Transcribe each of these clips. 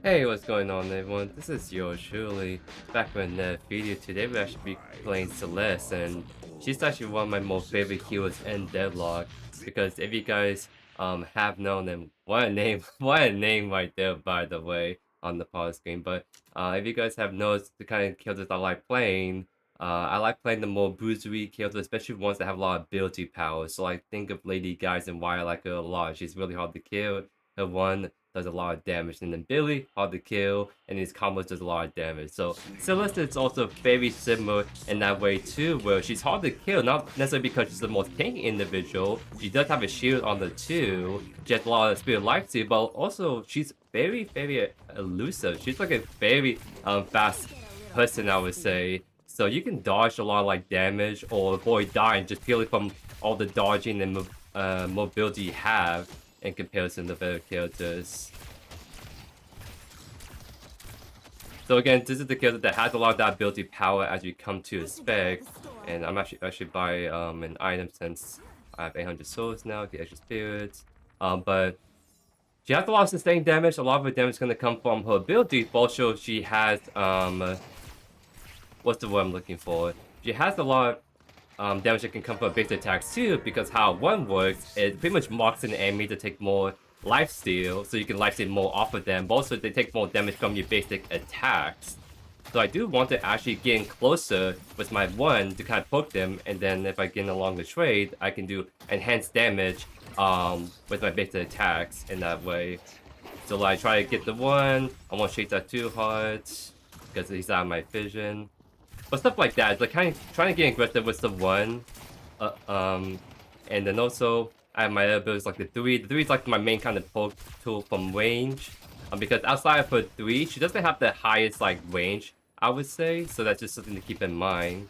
Hey, what's going on everyone? This is JoeYoursTruly back with another video. Today we actually be playing Celeste, and she's actually one of my most favorite heroes in Deadlock, because if you guys have known them, what a name what a name right there, by the way, on the pause screen. But if you guys have noticed the kind of characters I like playing the more bruisery characters, especially ones that have a lot of ability power. So like think of Lady Guys and why I like her a lot. She's really hard to kill. Her one does a lot of damage, and then Billy, hard to kill, and his combos does a lot of damage. So Celeste is also very similar in that way too, where she's hard to kill, not necessarily because she's the most tanky individual. She does have a shield on the too. She has a lot of speed life too, but also she's very elusive. She's like a very fast person, I would say. So you can dodge a lot of like damage or avoid dying just purely from all the dodging and mobility you have in comparison to other characters. So again, this is the character that has a lot of that ability power as you come to expect. And I'm actually buy an item since I have 800 souls now, the extra spirits. But she has a lot of sustained damage. A lot of her damage is gonna come from her abilities, but also she has what's the word I'm looking for? She has a lot of damage that can come from basic attacks too, because how one works, it pretty much marks an enemy to take more lifesteal, so you can lifesteal more off of them, but also they take more damage from your basic attacks. So I do want to actually get in closer with my one to kind of poke them, and then if I get in along the trade, I can do enhanced damage with my basic attacks in that way. So like try to get the one, I won't shake that too hard, because he's out of my vision. But stuff like that, like kind of trying to get aggressive with the one, and then also I have my other abilities like the three. The three is like my main kind of poke tool from range, because outside of her three, she doesn't have the highest like range, I would say. So that's just something to keep in mind.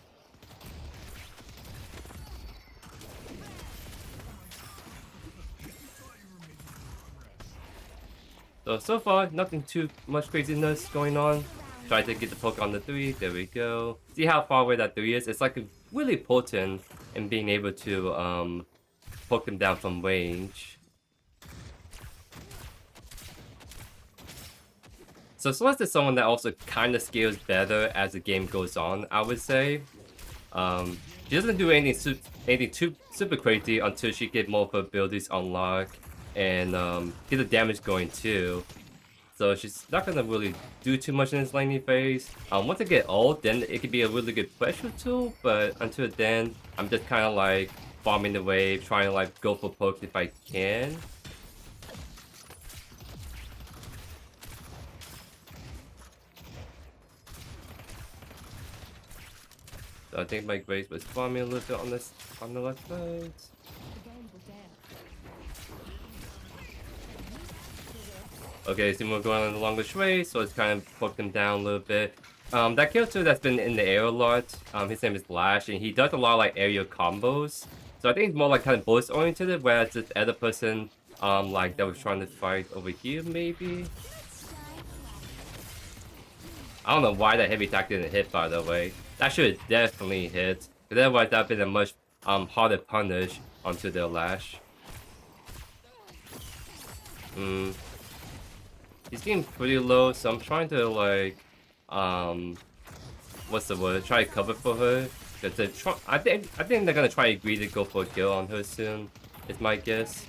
So far, nothing too much craziness going on. Try to get the poke on the 3, there we go. See how far away that 3 is? It's like really potent in being able to poke them down from range. So Celeste is someone that also kind of scales better as the game goes on, I would say. She doesn't do anything too super crazy until she gets more of her abilities unlocked and get the damage going too. So she's not gonna really do too much in this laning phase. Once I get ult, then it could be a really good pressure tool, but until then, I'm just kind of like farming the wave, trying to like go for pokes if I can. So I think my Grace was farming a little bit on the left side. Okay, so we're going on the longest way, so it's kind of poke them down a little bit. That character that's been in the air a lot, his name is Lash, and he does a lot of like aerial combos. So I think it's more like kind of burst oriented, whereas this other person, like that was trying to fight over here, maybe. I don't know why that heavy attack didn't hit, by the way. That should have definitely hit, because otherwise that'd been a much harder punish onto their Lash. He's getting pretty low, so I'm trying to like, what's the word? Try to cover for her. Because I think they're gonna try to agree to go for a kill on her soon. Is my guess.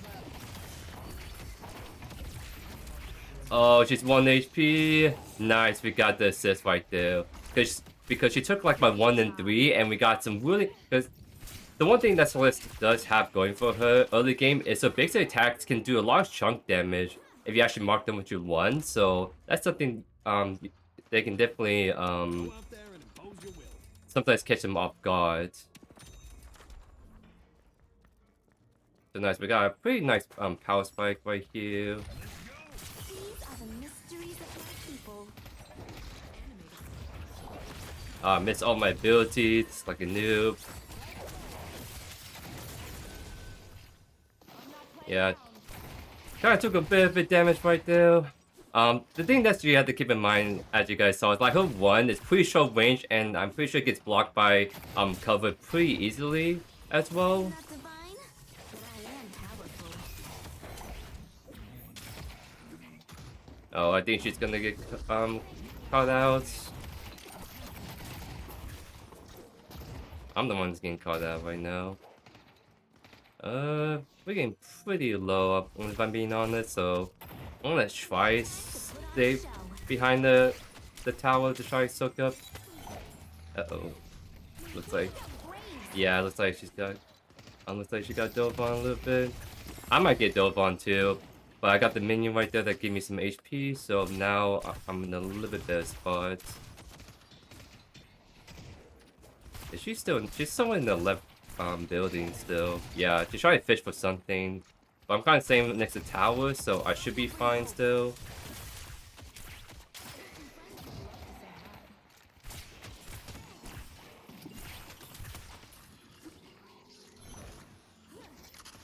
Oh, she's 1 HP. Nice, we got the assist right there. Because she took like my 1 and 3, and we got some really. Because the one thing that Celeste does have going for her early game is her basic attacks can do a lot of chunk damage if you actually mark them with your 1. So that's something they can definitely sometimes catch them off guard. So nice, we got a pretty nice power spike right here. Missed all my abilities like a noob. Yeah, kind of took a bit of damage right there. The thing that you have to keep in mind, as you guys saw, is like her 1 is pretty short range, and I'm pretty sure it gets blocked by cover pretty easily as well. Oh, I think she's gonna get caught out. I'm the one that's getting caught out right now. We're getting pretty low up, if I'm being honest, so I'm gonna try stay behind the tower to try to soak up. Uh-oh. Looks like, yeah, looks like she got dove on a little bit. I might get dove on too, but I got the minion right there that gave me some HP, so now I'm in a little bit better spot. Is she still? She's somewhere in the left building still. Yeah, she's trying to fish for something. But I'm kind of staying next to tower, so I should be fine still.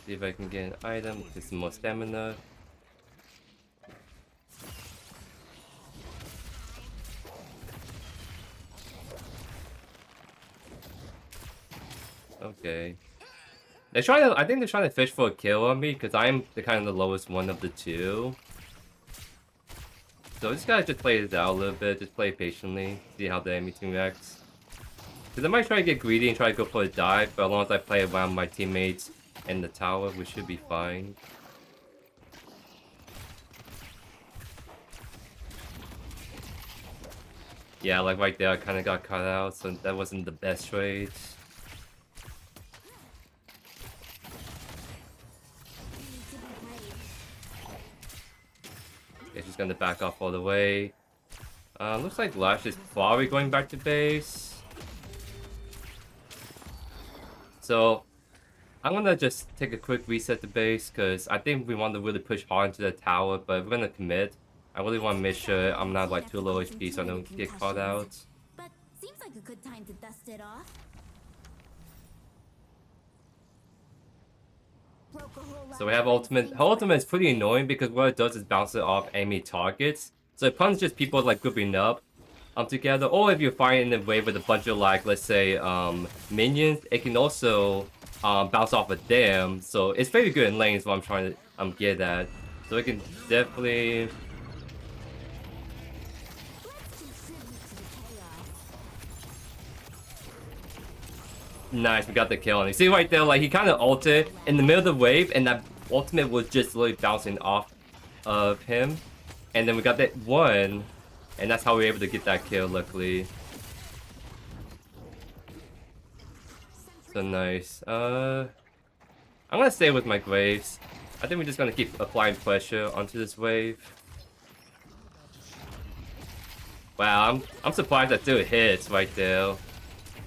See if I can get an item, get some more stamina. Okay. I think they're trying to fish for a kill on me because I'm the kind of the lowest one of the two. So just gotta just play this out a little bit, just play patiently, see how the enemy team reacts. Because I might try to get greedy and try to go for a dive, but as long as I play around my teammates and the tower, we should be fine. Yeah, like right there, I kind of got caught out, so that wasn't the best trade. Yeah, she's gonna back off all the way. Looks like Lash is probably going back to base. So, I'm gonna just take a quick reset to base, because I think we want to really push hard into the tower, but if we're gonna commit, I really want to make sure I'm not like too low HP so I don't get caught out. But seems like a good time to dust it off. So we have ultimate. Her ultimate is pretty annoying because what it does is bounce it off enemy targets. So it punishes people like grouping up together, or if you're fighting in a wave with a bunch of like, let's say, minions, it can also bounce off of them. So it's very good in lanes, what I'm trying to get at. So it can definitely. Nice, we got the kill. And you see right there, like he kind of ulted in the middle of the wave, and that ultimate was just literally bouncing off of him. And then we got that one, and that's how we were able to get that kill, luckily. So nice. I'm gonna stay with my Graves. I think we're just gonna keep applying pressure onto this wave. Wow, I'm surprised that still hits right there.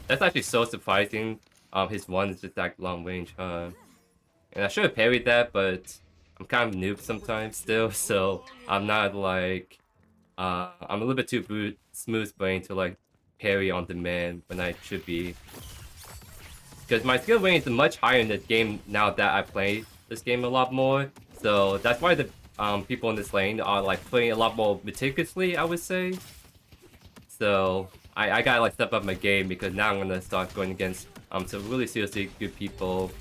That's actually so surprising. His one is just that long range, huh? And I should have parried that, but I'm kind of noob sometimes still, so I'm not like I'm a little bit too smooth brain to like parry on demand when I should be. Because my skill range is much higher in this game now that I play this game a lot more. So that's why the people in this lane are like playing a lot more meticulously, I would say. So I gotta like step up my game because now I'm gonna start going against some really seriously good people.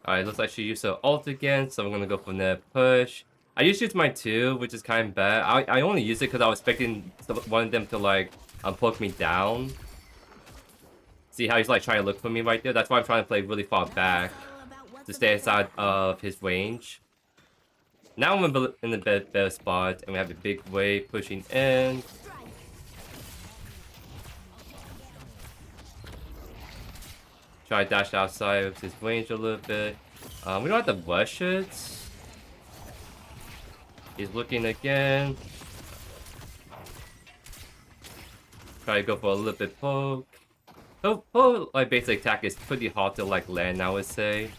Alright, looks like she used her ult again, so I'm gonna go for that push. I used to use mine too, which is kind of bad. I only used it because I was expecting one of them to like poke me down. See how he's like trying to look for me right there? That's why I'm trying to play really far back to stay inside of his range. Now I'm in the better spot, and we have a big wave pushing in. Try to dash outside of his range a little bit. We don't have to rush it. He's looking again. Try to go for a little bit poke. Oh, like basic attack is pretty hard to like land, I would say.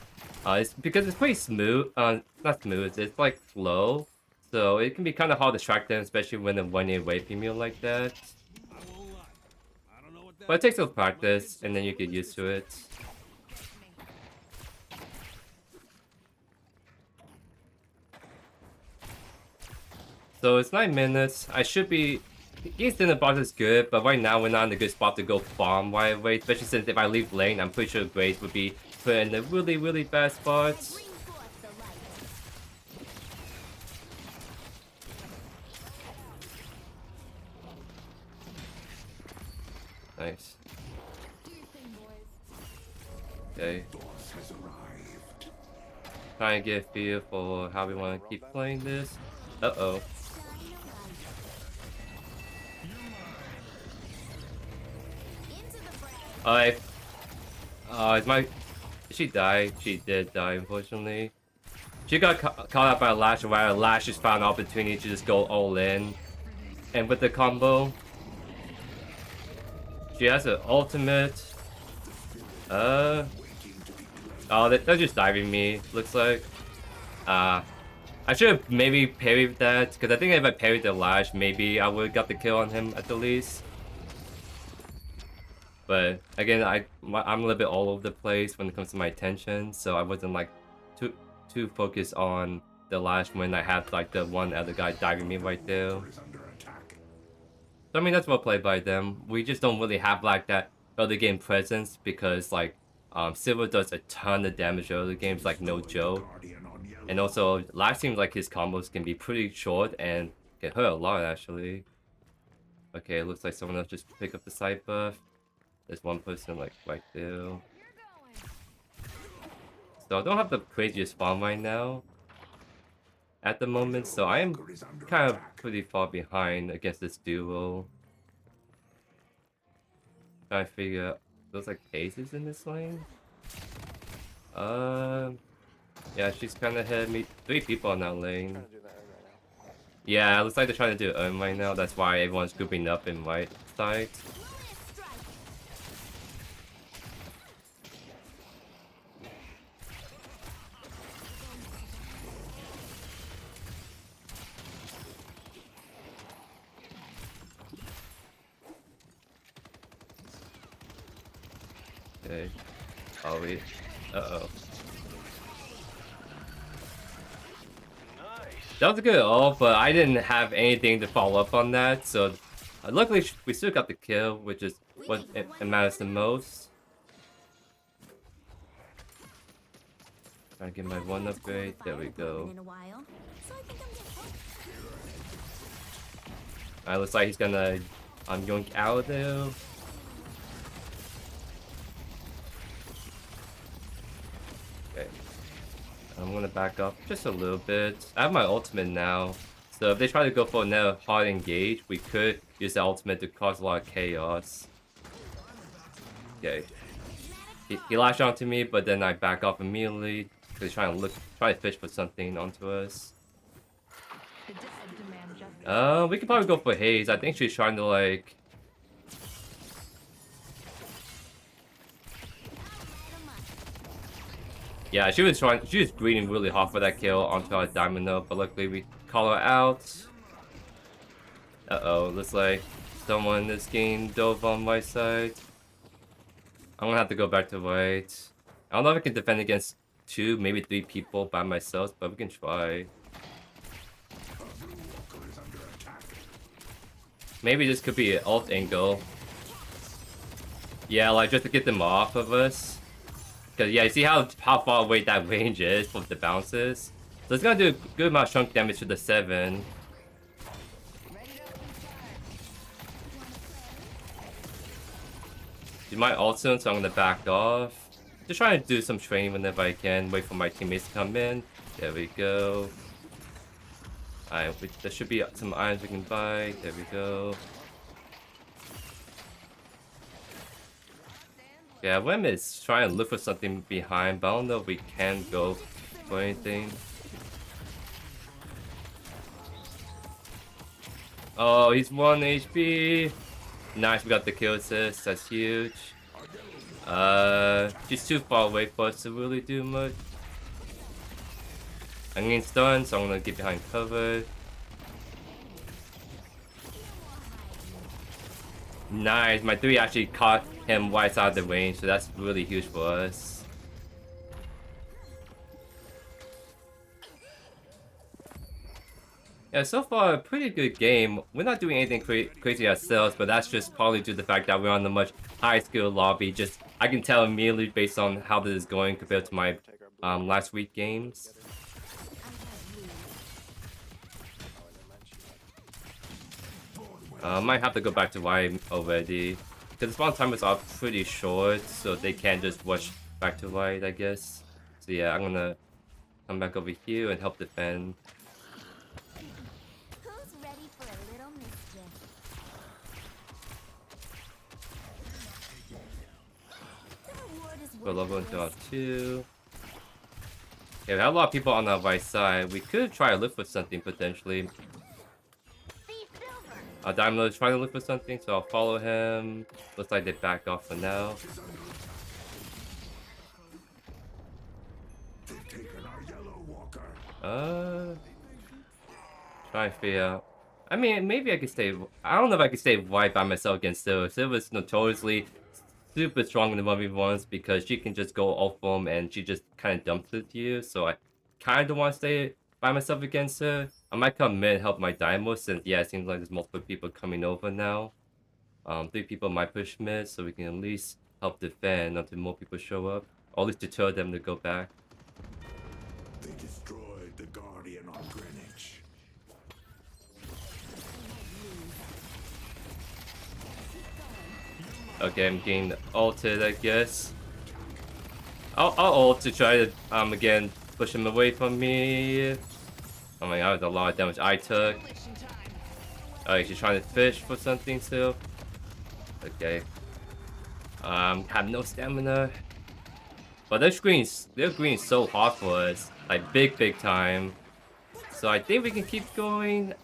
It's because it's pretty smooth. Not smooth. It's like slow, so it can be kind of hard to track them, especially when they're running away from you like that. But it takes some practice, and then you get used to it. So it's 9 minutes. I should be Getting in the box is good, but right now we're not in a good spot to go farm right away, especially since if I leave lane, I'm pretty sure Grace would be put in a really bad spot. Nice. Okay. Trying to get a feel for how we want to keep playing this. Uh-oh. Alright. Did she die? She did die, unfortunately. She got caught out by a Lash, where Lash just found an opportunity to just go all in. And with the combo, she has an ultimate. Oh, they're just diving me, looks like. I should have maybe parried that, because I think if I parried the Lash, maybe I would have got the kill on him at the least. But again, I'm a little bit all over the place when it comes to my attention, so I wasn't like too focused on the Lash when I had like the one other guy diving me right there. So I mean, that's well played by them. We just don't really have like that early game presence because like Silver does a ton of damage early games, like no joke. And also, Lash seems like his combos can be pretty short and can hurt a lot actually. Okay, it looks like someone else just picked up the side buff. There's one person like right there. So I don't have the craziest farm right now at the moment, so I am kind of pretty far behind against this duo. Trying to figure out those like cases in this lane. Yeah, she's kind of ahead of me. 3 people in that lane. Yeah, it looks like they're trying to do Urn right now. That's why everyone's grouping up in right side. Okay. Oh, wait. Uh-oh. That was a good ult, but I didn't have anything to follow up on that, so luckily we still got the kill, which is what it matters the most. Trying to get my 1 upgrade. There we go. Alright, looks like he's gonna yoink out there. Okay. I'm gonna back up just a little bit. I have my ultimate now, so if they try to go for another hard engage, we could use the ultimate to cause a lot of chaos. Okay. He lashed onto me, but then I back off immediately because he's trying to fish for something onto us. We could probably go for Haze. I think she's trying to like. Yeah, she was greeting really hard for that kill onto our diamond note, but luckily we call her out. Uh-oh, looks like someone in this game dove on my side. I'm gonna have to go back to right. I don't know if I can defend against 2, maybe 3 people by myself, but we can try. Maybe this could be an ult angle. Yeah, like just to get them off of us. Cause yeah, you see how far away that range is from the bounces. So it's gonna do a good amount of chunk damage to the 7. Do my ult soon, so I'm gonna back off. Just trying to do some training whenever I can. Wait for my teammates to come in. There we go. Alright, there should be some items we can buy. There we go. Yeah, Wem is trying to look for something behind, but I don't know if we can go for anything. Oh, he's 1 HP. Nice, we got the kill assist. That's huge. She's too far away for us to really do much. I'm getting stunned, so I'm gonna get behind cover. Nice, my 3 actually caught him right side of the range, so that's really huge for us. Yeah, so far a pretty good game. We're not doing anything crazy ourselves, but that's just probably due to the fact that we're on a much higher skill lobby. Just I can tell immediately based on how this is going compared to my last week games. Might have to go back to Y already. Because the spawn timers are pretty short, so they can't just rush back to white, I guess. So yeah, I'm gonna come back over here and help defend. Who's ready for a little mischief? The reward is Go level into our worth 2. Okay, we have a lot of people on our right side. We could try to look for something potentially. Diamond is trying to look for something, so I'll follow him. Looks like they backed off for now. Trying to figure out. I mean, maybe I could stay. I don't know if I could stay white by myself against Silver. Silver's notoriously super strong in the 1v1s because she can just go off them and she just kind of dumps it to you. So I kind of want to stay by myself against her. I might come mid and help my Dynamo since, yeah, it seems like there's multiple people coming over now. 3 people might push mid, so we can at least help defend until more people show up. Or at least deter them to go back. They destroyed the Guardian on Greenwich. Okay, I'm getting ulted, I guess. I'll ult to try to, again, push him away from me. Oh my god, that was a lot of damage I took. Oh, she's trying to fish for something still. Okay. Have no stamina. But their green's so hard for us. Like, big time. So I think we can keep going.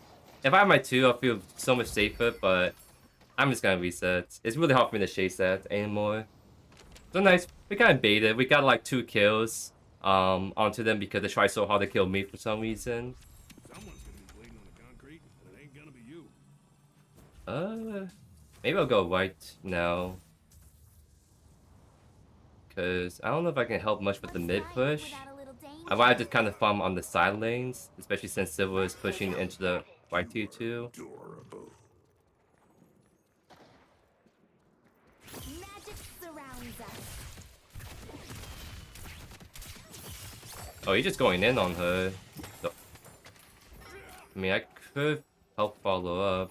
If I have my 2, I'll feel so much safer, but I'm just gonna reset. It's really hard for me to chase that anymore. So nice. We kind of baited. We got like 2 kills onto them because they tried so hard to kill me for some reason. Someone's gonna be bleeding on the concrete, and it ain't gonna be you. Maybe I'll go white now. Because I don't know if I can help much with the mid push. I might just kind of farm on the side lanes, especially since Silver is pushing into the white tier 2. Adorable. Magic surrounds us. Oh, he's just going in on her. So, I mean, I could help follow up.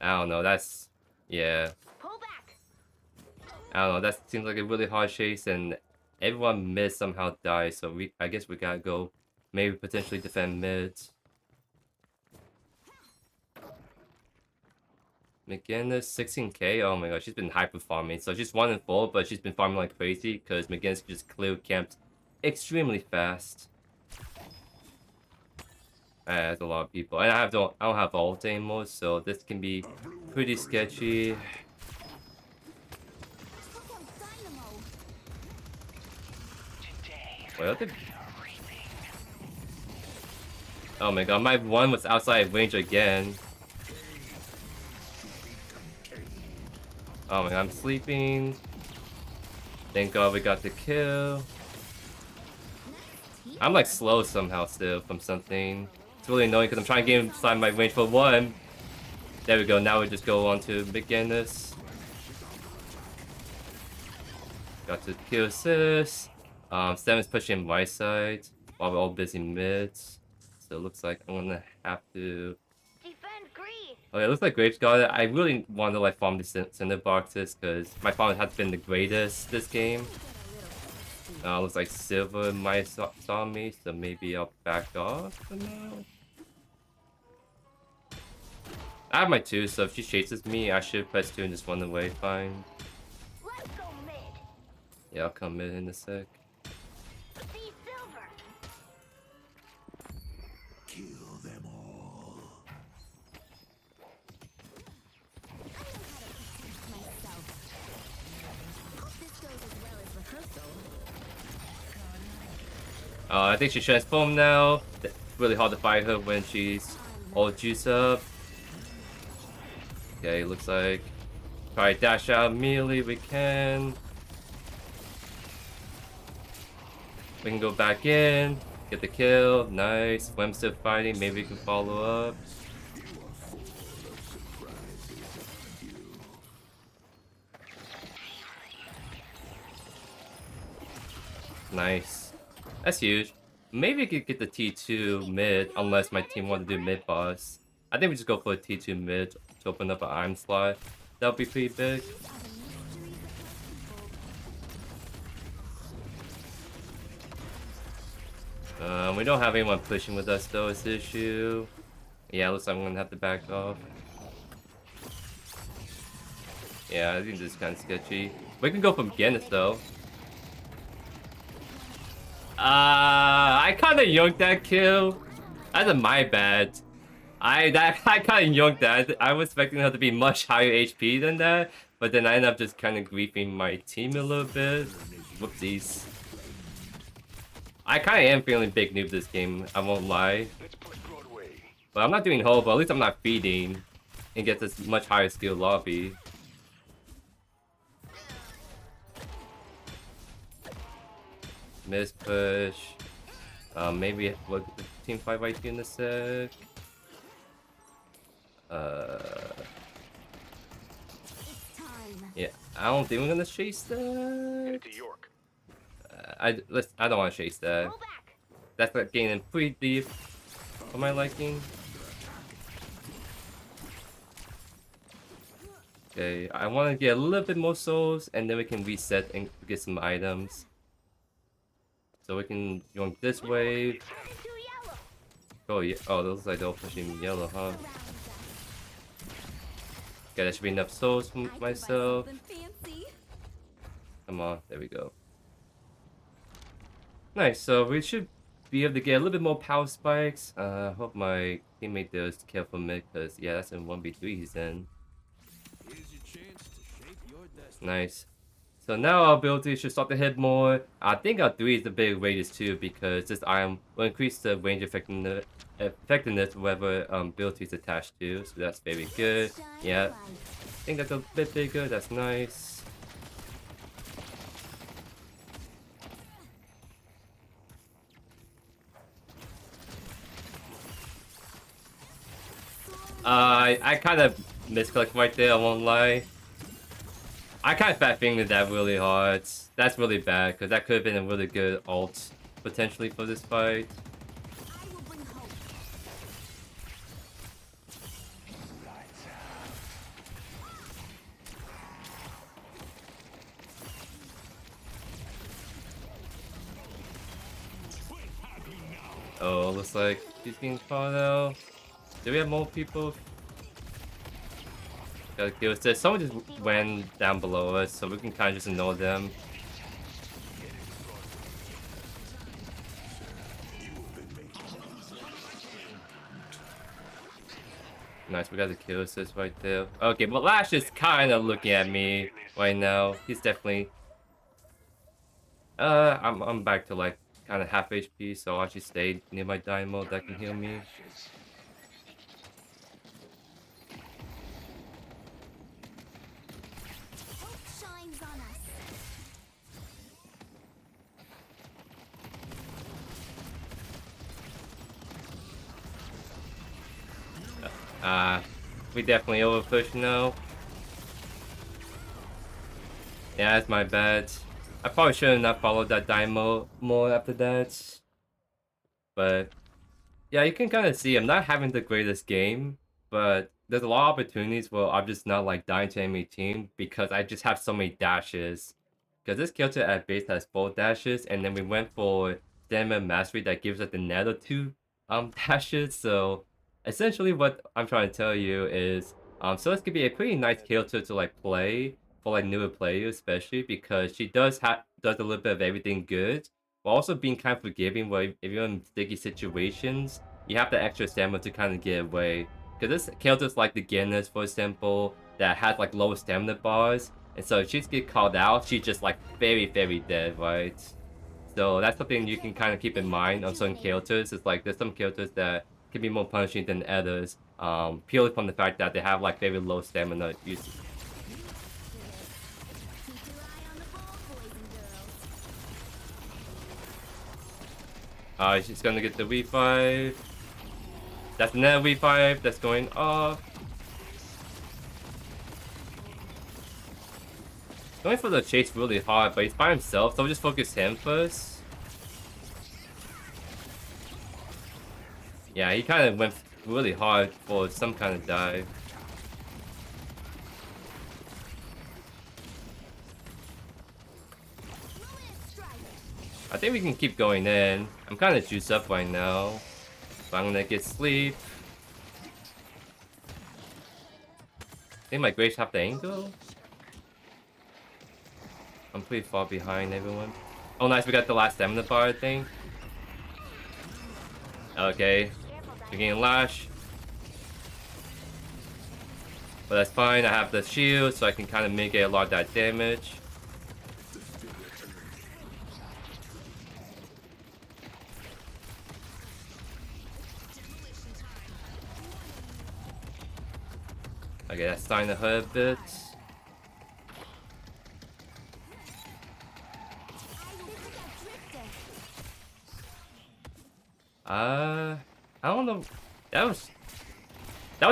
I don't know, that's... yeah. Pull back. I don't know, that seems like a really hard chase, and everyone mid somehow dies, so I guess we gotta go maybe potentially defend mid. McGinnis 16k, oh my god, she's been hyper farming. So she's 1 and 4, but she's been farming like crazy because McGinnis just clear camps extremely fast. That's a lot of people, and I don't have ult anymore, so this can be pretty sketchy. Well, oh my god, my 1 was outside range again. Oh my god, I'm sleeping. Thank god we got the kill. I'm like slow somehow still from something. It's really annoying because I'm trying to get inside my range for 1. There we go, now we just go on to McGinnis. Got to kill assist. Seven's pushing right side while we're all busy mids. So it looks like I'm gonna have to... Defend green. Okay, it looks like Graves got it. I really want to like farm the center boxes because my farm has been the greatest this game. Looks like Silver might saw me, so maybe I'll back off for now. I have my 2, so if she chases me, I should press 2 and just run away, fine. Let's go mid. Yeah, I'll come in a sec. See silver. Kill them all. I know how to protect myself. Hope this goes as well as rehearsal. I think she's transformed now. It's really hard to fight her when she's all juiced up. Okay, looks like probably dash out immediately. We can go back in. Get the kill. Nice. Flem still fighting. Maybe we can follow up. Nice. That's huge. Maybe we could get the T2 mid unless my team wants to do mid boss. I think we just go for a T2 mid to open up an iron slot. That would be pretty big. We don't have anyone pushing with us though, it's the issue. Yeah, looks like I'm gonna have to back off. Yeah, I think this is kind of sketchy. We can go from Guinness though. I kind of yoinked that kill. That's my bad. I kind of yoinked that. I was expecting her to be much higher HP than that, but then I ended up just kind of griefing my team a little bit. Whoopsies. I kind of am feeling big noob this game, I won't lie. But I'm not doing hobo, at least I'm not feeding and get this much higher skill lobby. Miss push. Maybe look at the team fight right here in a sec. Yeah, I don't think we're gonna chase that. I don't want to chase that. That's like getting pretty deep for my liking. Okay, I want to get a little bit more souls, and then we can reset and get some items. So we can go this wave. Oh yeah. Oh, those like they're pushing yellow, huh? Okay, that should be enough souls for myself. Come on, there we go. Nice, so we should be able to get a little bit more power spikes. Hope my teammate does care for me, because yeah, that's in 1v3 he's in. Nice. So now our ability should start to hit more. I think our 3 is the big radius too, because this item will increase the range effectiveness whatever ability is attached to. So that's very good. Yeah, I think that's a bit bigger. That's nice. I kind of misclicked right there, I won't lie. I kind of fat fingered that really hard. That's really bad, because that could have been a really good ult, potentially, for this fight. Oh, looks like he's getting caught out. Do we have more people? Gotta kill us. Someone just went down below us, so we can kind of just ignore them. Nice, we got the kill assist right there. Okay, but Lash is kind of looking at me right now. He's definitely. I'm back to like kind of half HP, so I'll actually stay near my dynamo that can heal me. We definitely overpushed now. Yeah, that's my bad. I probably should have not followed that dynamo more after that. But yeah, you can kind of see I'm not having the greatest game, but there's a lot of opportunities where I'm just not like dying to enemy team because I just have so many dashes. Because this character at base has 4 dashes, and then we went for stamina mastery that gives us another 2 dashes. So essentially what I'm trying to tell you is Celeste could be a pretty nice character to like play for like newer players, especially because she does a little bit of everything good, but also being kind of forgiving where if you're in sticky situations, you have the extra stamina to kind of get away. Because this character's like the Guinness, for example, that has like lower stamina bars, and so if she get called out, she's just like very, very dead, right? So that's something you can kind of keep in mind on certain characters. It's like there's some characters that can be more punishing than others, purely from the fact that they have like very low stamina usage. She's gonna get the V5. That's another V5 that's going off. Going for the chase really hard, but he's by himself, so I'll just focus him first. Yeah, he kind of went really hard for some kind of dive. I think we can keep going in. I'm kind of juiced up right now. But I'm gonna get sleep. I think my Grace have the angle. I'm pretty far behind everyone. Oh nice, we got the last stamina bar, I think. Okay. We're getting lash. But that's fine, I have the shield, so I can kind of mitigate a lot of that damage. Okay, that's starting to hurt a bit. I don't know. That was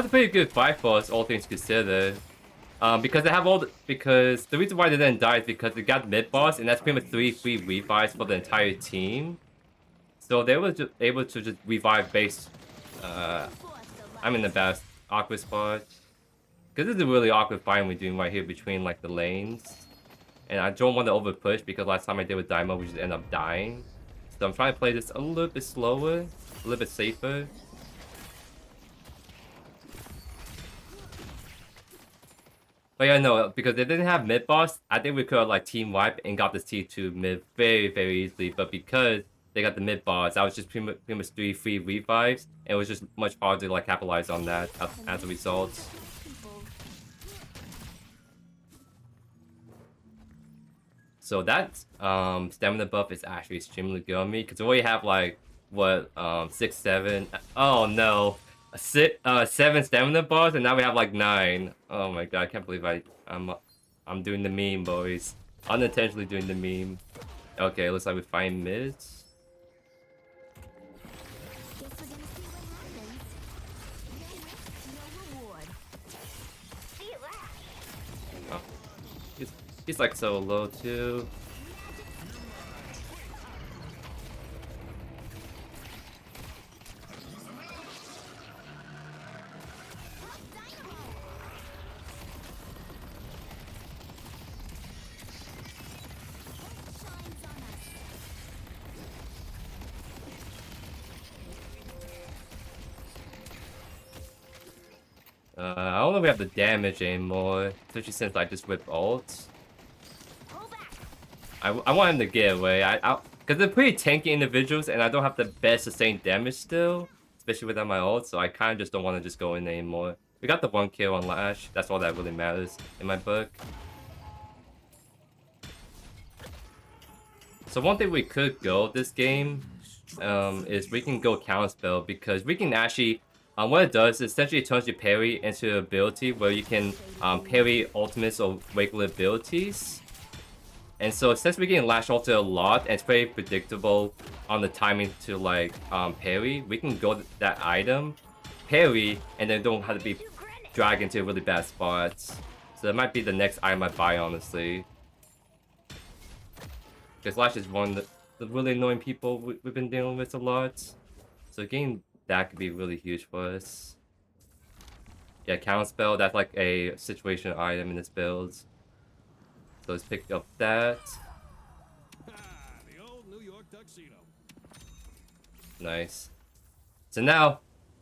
a pretty good fight for us, all things considered. Because they have because the reason why they didn't die is because they got mid boss, and that's pretty much 3 free revives for the entire team. So they were just able to just revive base. I'm in the best awkward spot. Because this is a really awkward fight we're doing right here between like the lanes. And I don't want to over push because last time I did with Daima we just end up dying. So I'm trying to play this a little bit slower, a little bit safer. But yeah, no, because they didn't have mid boss, I think we could have like team wipe and got this T2 mid very, very easily. But because they got the mid boss, I was just pretty much 3 free revives. And it was just much harder to like capitalize on that as a result. So that stamina buff is actually extremely good on me because we already have like what 6, 7. Oh no, 7 stamina bars, and now we have like 9. Oh my god, I can't believe I'm doing the meme, boys. Unintentionally doing the meme. Okay, looks like we find mids. He's like so low too. I don't know if we have the damage anymore, especially since I just whipped ult. I want him to get away. Because they're pretty tanky individuals, and I don't have the best sustained damage still, especially without my ult. So I kind of just don't want to just go in anymore. We got the 1 kill on Lash. That's all that really matters in my book. So one thing we could go this game is we can go counterspell because we can actually. What it does is essentially it turns your parry into an ability where you can parry ultimates or regular abilities. And so since we're getting lash ulted a lot and it's very predictable on the timing to like parry, we can go that item, parry, and then don't have to be dragged into really bad spots. So that might be the next item I buy, honestly. Because lash is one of the really annoying people we've been dealing with a lot. So getting that could be really huge for us. Yeah, counterspell, that's like a situation item in this build. So let's pick up that. The old New York tuxedo. Nice. So now,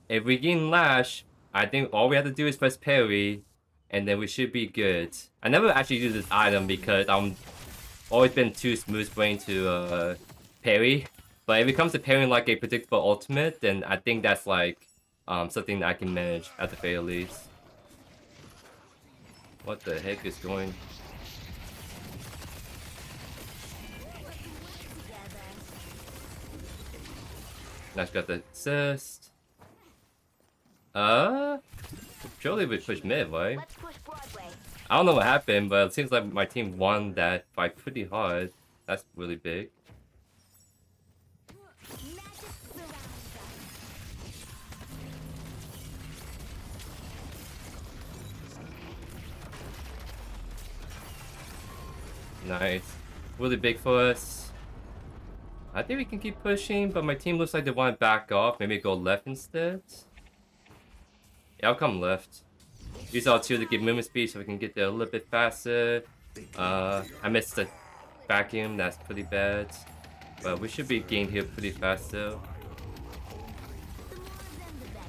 if we gain Lash, I think all we have to do is press parry, and then we should be good. I never actually use this item because I'm always been too smooth brain to parry. But if it comes to parrying like a predictable ultimate, then I think that's like something that I can manage at the very least. What the heck is going? Nash got the assist. Surely we push mid, right? I don't know what happened, but it seems like my team won that fight pretty hard. That's really big. Nice. Really big for us. I think we can keep pushing, but my team looks like they want to back off. Maybe go left instead. Yeah, I'll come left. Use R2 to give movement speed so we can get there a little bit faster. I missed the vacuum. That's pretty bad. But we should be getting here pretty fast though. The more of them, the better.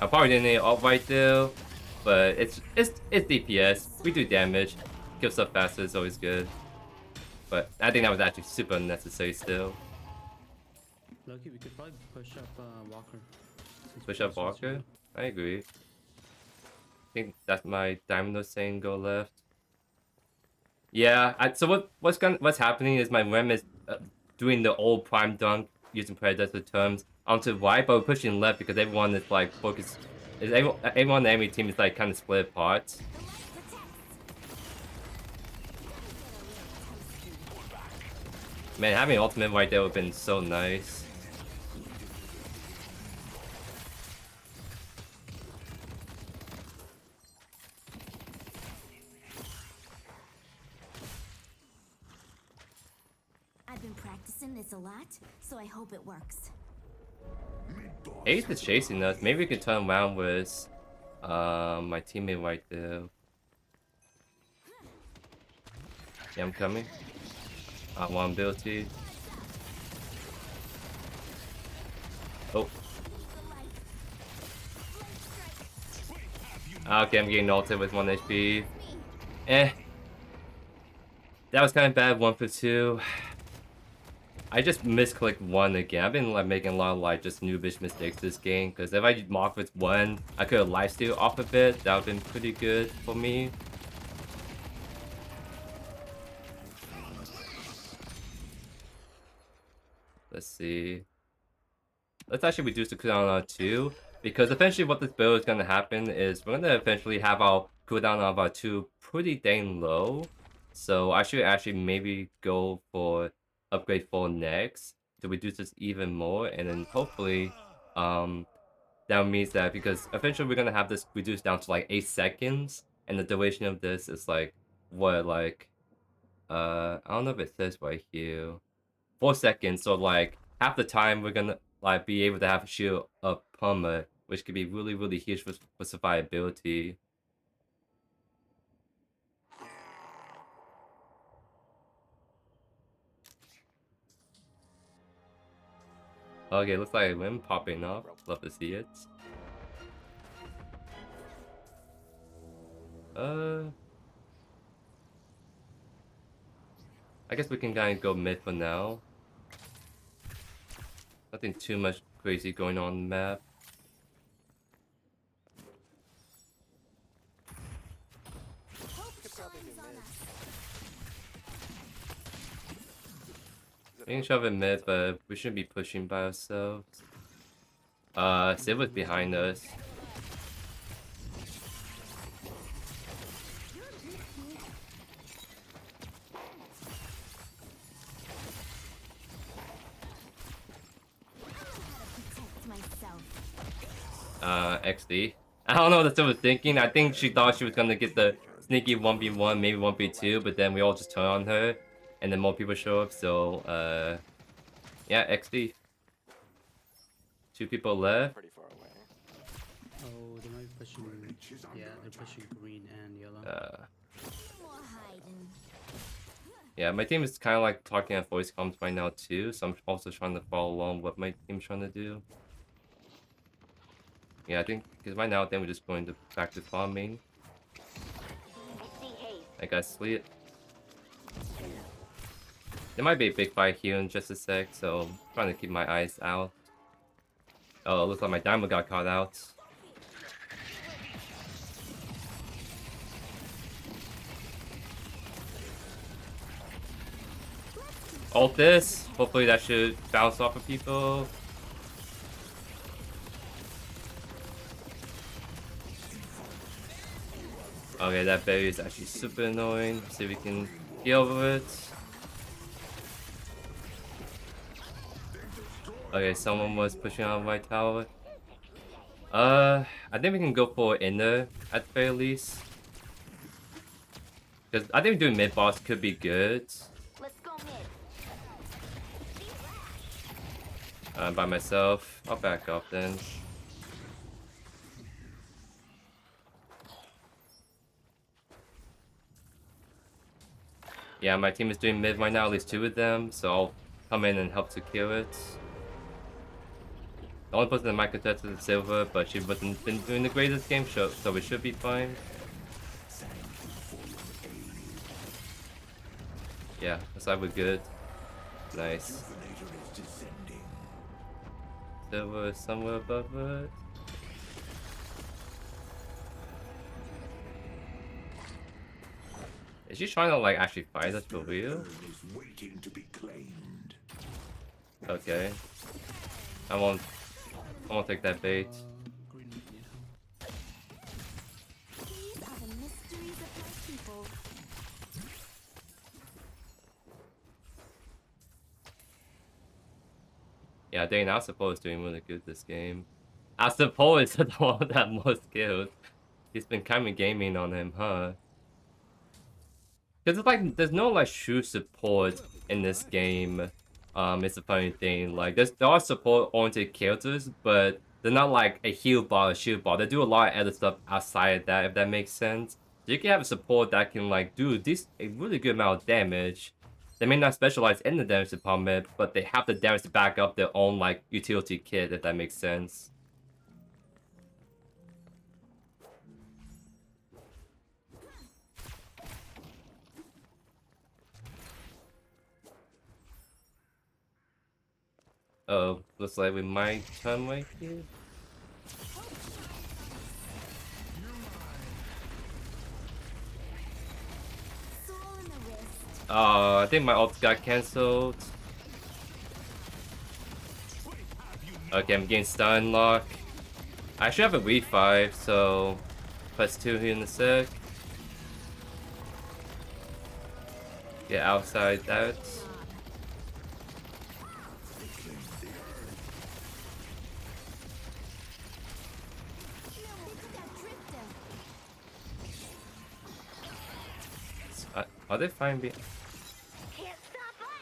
I probably didn't need alt right though, but it's DPS. We do damage. Kill stuff faster is always good. But I think that was actually super unnecessary still. Lucky, we could probably push up Walker. Push up Walker? I agree. I think that's my diamond was saying go left. Yeah, so what's happening is my rem is doing the old prime dunk using predecessor terms onto right, but we're pushing left because everyone is like focused. Everyone on the enemy team is like kind of split apart. The light protects. Gotta get a little toasty. Man, having ultimate right there would have been so nice. I've been practicing this a lot, so I hope it works. Ace is chasing us. Maybe we can turn around with my teammate right there. Yeah, I'm coming. I want ability. Oh. Okay, I'm getting ulted with 1 HP. Eh. That was kind of bad, 1 for 2. I just misclicked 1 again. I've been like making a lot of like just noobish mistakes this game. Because if I mark with 1, I could have lifesteal off a bit. That would have been pretty good for me. Let's see. Let's actually reduce the cooldown on 2. Because eventually what this build is going to happen is we're going to eventually have our cooldown of our 2 pretty dang low. So I should actually maybe go for upgrade 4 next to reduce this even more, and then hopefully that means that because eventually we're gonna have this reduced down to like 8 seconds, and the duration of this is like what, like I don't know if it says right here, 4 seconds. So like half the time we're gonna like be able to have shield up perma, which could be really huge for survivability. Okay, looks like a limb popping up. Love to see it. I guess we can kind of go mid for now. Nothing too much crazy going on the map. Hope shines on us. We can shove it mid, but we shouldn't be pushing by ourselves. Sid was behind us. Protect myself. XD. I don't know what Sid was thinking. I think she thought she was gonna get the sneaky 1v1, maybe 1v2, but then we all just turn on her, and then more people show up, so, yeah, XD. 2 people left. Pretty far away. Oh, they might be pushing. Yeah, they're pushing green and yellow. More hiding. Yeah, my team is kind of like talking at voice comms right now too, so I'm also trying to follow along what my team's trying to do. Yeah, I think, because right now, then we're just going to back to farming. I got sleep. There might be a big fight here in just a sec, so I'm trying to keep my eyes out. Oh, it looks like my diamond got caught out. Ult this. Hopefully that should bounce off of people. Okay, that berry is actually super annoying. See if we can get over it. Okay, someone was pushing on my tower. I think we can go for inner at the very least. Because I think doing mid boss could be good. Let's go mid. By myself. I'll back off then. Yeah, my team is doing mid right now, at least 2 of them, so I'll come in and help secure it. The only person that might contest is Silver, but she wasn't been doing the greatest game, so we should be fine. Yeah, looks like we're good. Nice. Silver is somewhere above it. Is she trying to like actually fight us for real? Okay. I won't take that bait. Green need help. These are the mysteries of my people. Yeah, Dane, our support is doing really good this game. Our support is the one that most killed. He's been kind of gaming on him, huh? Because it's like, there's no like true support in this game. It's a funny thing. Like, there are support-oriented characters, but they're not like a heal bar or shield bar. They do a lot of other stuff outside of that, if that makes sense. So you can have a support that can like do a really good amount of damage. They may not specialize in the damage department, but they have the damage to back up their own like utility kit, if that makes sense. Oh, looks like we might turn right here. Soul in the wrist. I think my ult got cancelled. Okay, I'm getting stun lock. I should have a V5, so +2 here in a sec. Get outside that. Are they fine? Can't stop us.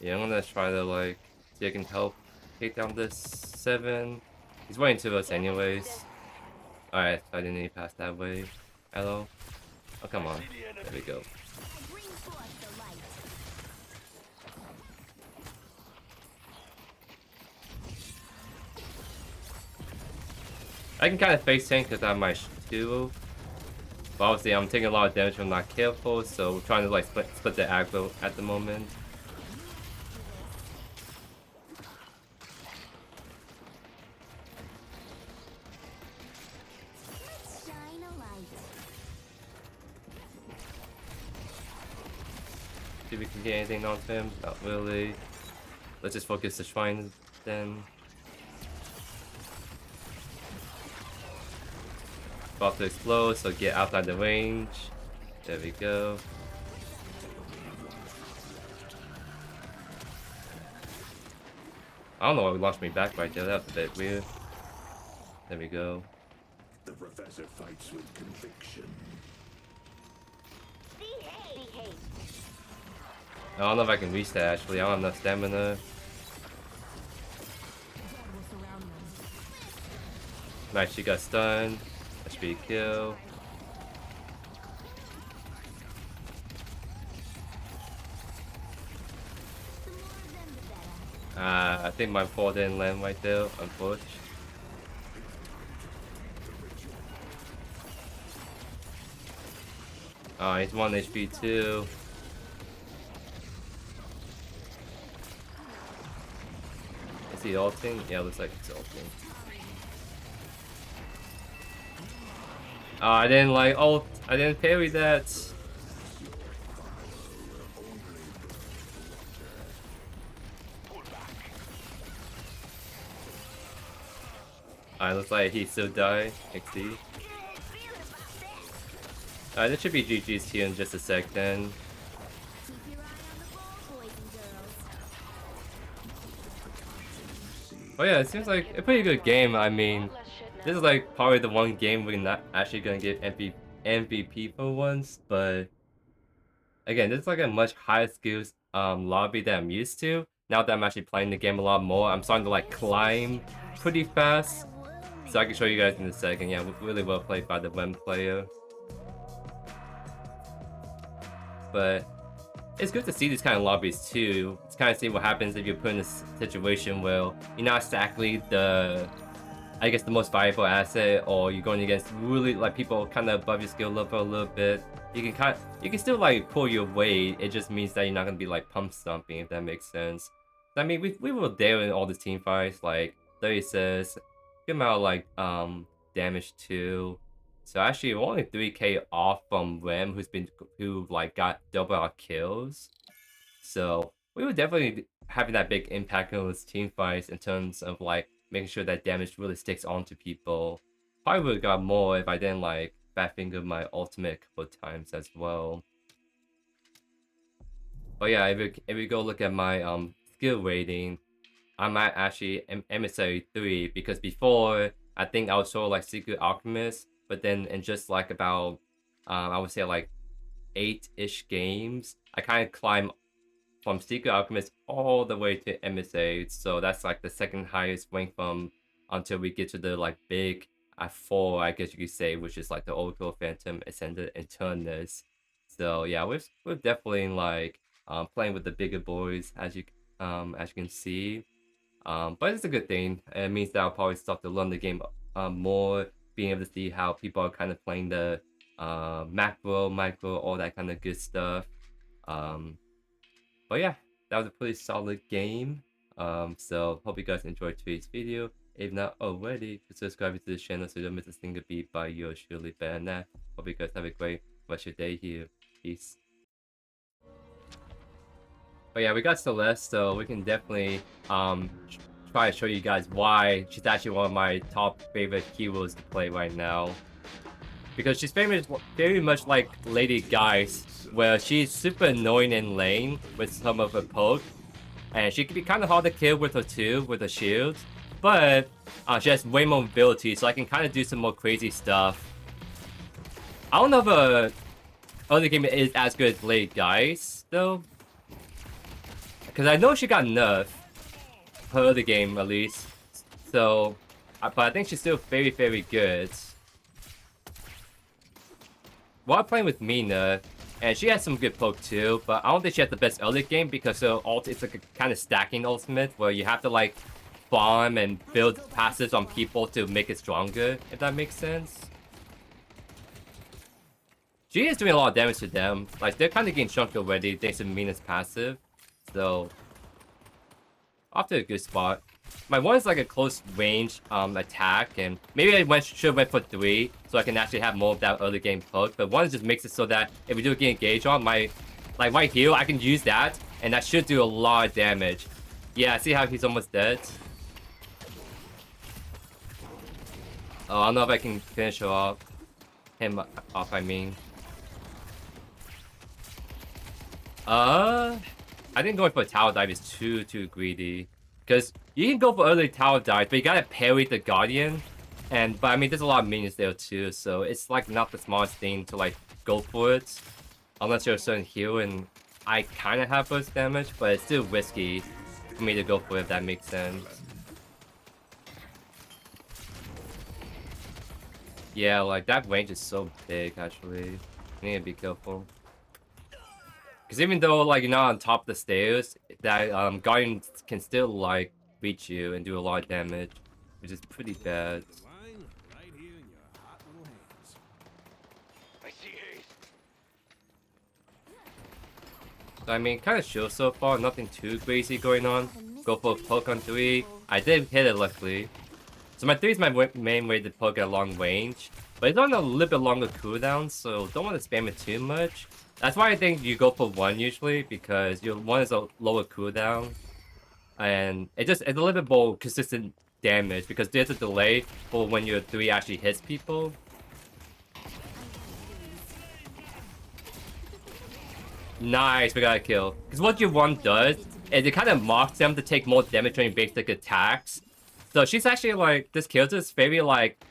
Yeah, I'm gonna try to like see if I can help take down this 7. He's waiting to us anyways. Alright, I didn't need to pass that way. Hello? Oh, come on. There we go. I bring forth the light. I can kind of face tank because I have my shield. But obviously I'm taking a lot of damage if I'm not careful, so we're trying to like split the aggro at the moment. Let's shine a light. See if we can get anything onto him. Not really. Let's just focus the shrine then. About to explode, so get outside the range. There we go. I don't know why we launched me back right there. That was a bit weird. There we go. The professor fights with conviction. Behave. I don't know if I can reach that actually. I don't have enough stamina. Nice, she got stunned. That should be a kill. I think my ball didn't land right there, unfortunately. Oh, he's 1 HP too. Is he ulting? Yeah, looks like he's ulting. Oh, I didn't like ult. I didn't parry that. Alright, looks like he still died. XD. Alright, that should be GG's here in just a sec then. Keep your eye on the ball, boys and girls. Oh yeah, it seems like a pretty good game. I mean, this is like probably the one game we're not actually gonna get MVP for once, but again, this is like a much higher skills lobby that I'm used to. Now that I'm actually playing the game a lot more, I'm starting to like climb pretty fast. So I can show you guys in a second. Yeah, really well played by the WEM player. But it's good to see these kind of lobbies too. It's kind of see what happens if you're put in a situation where you're not exactly the, I guess, the most valuable asset, or you're going against really like people kind of above your skill level a little bit. You can still like pull your weight. It just means that you're not gonna be like pump stomping, if that makes sense. I mean, we were there in all the team fights, like 36, good amount of like damage too. So actually, we're only 3k off from Rem, who like got double our kills. So we were definitely having that big impact on those team fights in terms of like making sure that damage really sticks onto people. Probably would have got more if I didn't like fat finger my ultimate a couple of times as well. But yeah, if we go look at my skill rating, I'm at actually emissary 3, because before I think I was sort of like secret alchemist, but then in just like about I would say like 8-ish games, I kind of climbed from secret alchemist all the way to emissary. So that's like the second highest rank from until we get to the like big at 4, I guess you could say, which is like the Oracle, Phantom, Ascendant, and Turnus. So yeah, we're definitely like playing with the bigger boys, as you can see. But it's a good thing. It means that I'll probably start to learn the game more, being able to see how people are kind of playing the macro, micro, all that kind of good stuff. But yeah, that was a pretty solid game. So hope you guys enjoyed today's video. If not already, subscribe to the channel so you don't miss a single beat by yours truly. Better than that, hope you guys have a great rest of your day here. Peace. But yeah, we got Celeste, so we can definitely try to show you guys why she's actually one of my top favorite heroes to play right now. Because she's very much like Lady Geist, where she's super annoying in lane with some of her poke, and she can be kind of hard to kill with her too, with her shield. But she has way more mobility, so I can kind of do some more crazy stuff. I don't know if her early game is as good as Lady Geist though, because I know she got nerfed per early game at least. So, but I think she's still very, very good. While playing with Mina, and she has some good poke too, but I don't think she has the best early game because her ult is like a kind of stacking ultimate where you have to like farm and build passives on people to make it stronger, if that makes sense. She is doing a lot of damage to them. Like, they're kind of getting chunked already thanks to Mina's passive. So, off to a good spot. My one is like a close range attack, and maybe I should have went for 3 so I can actually have more of that early game poke. But one just makes it so that if we do get engaged on my, like right here, I can use that, and that should do a lot of damage. Yeah, see how he's almost dead? Oh, I don't know if I can finish her off. Him off, I mean. I think going for a tower dive is too greedy. Because you can go for early tower dive, but you gotta parry the Guardian. But I mean, there's a lot of minions there too, so it's like not the smartest thing to like go for it. Unless you're a certain hero, and I kind of have burst damage, but it's still risky for me to go for it, if that makes sense. Yeah, like that range is so big actually. You need to be careful. Because even though like you're not on top of the stairs, that Guardian can still like reach you and do a lot of damage, which is pretty bad. Line right here in your hot little hands. I see haste. So I mean, kind of chill so far, nothing too crazy going on. Go for a poke on 3. I did hit it luckily. So my 3 is my main way to poke at long range, but it's on a little bit longer cooldown, so don't want to spam it too much. That's why I think you go for 1 usually, because your 1 is a lower cooldown, and it's a little bit more consistent damage because there's a delay for when your 3 actually hits people. Nice, we got a kill. Because what your 1 does is it kind of mocks them to take more damage during basic attacks. So she's actually like, this character is very like,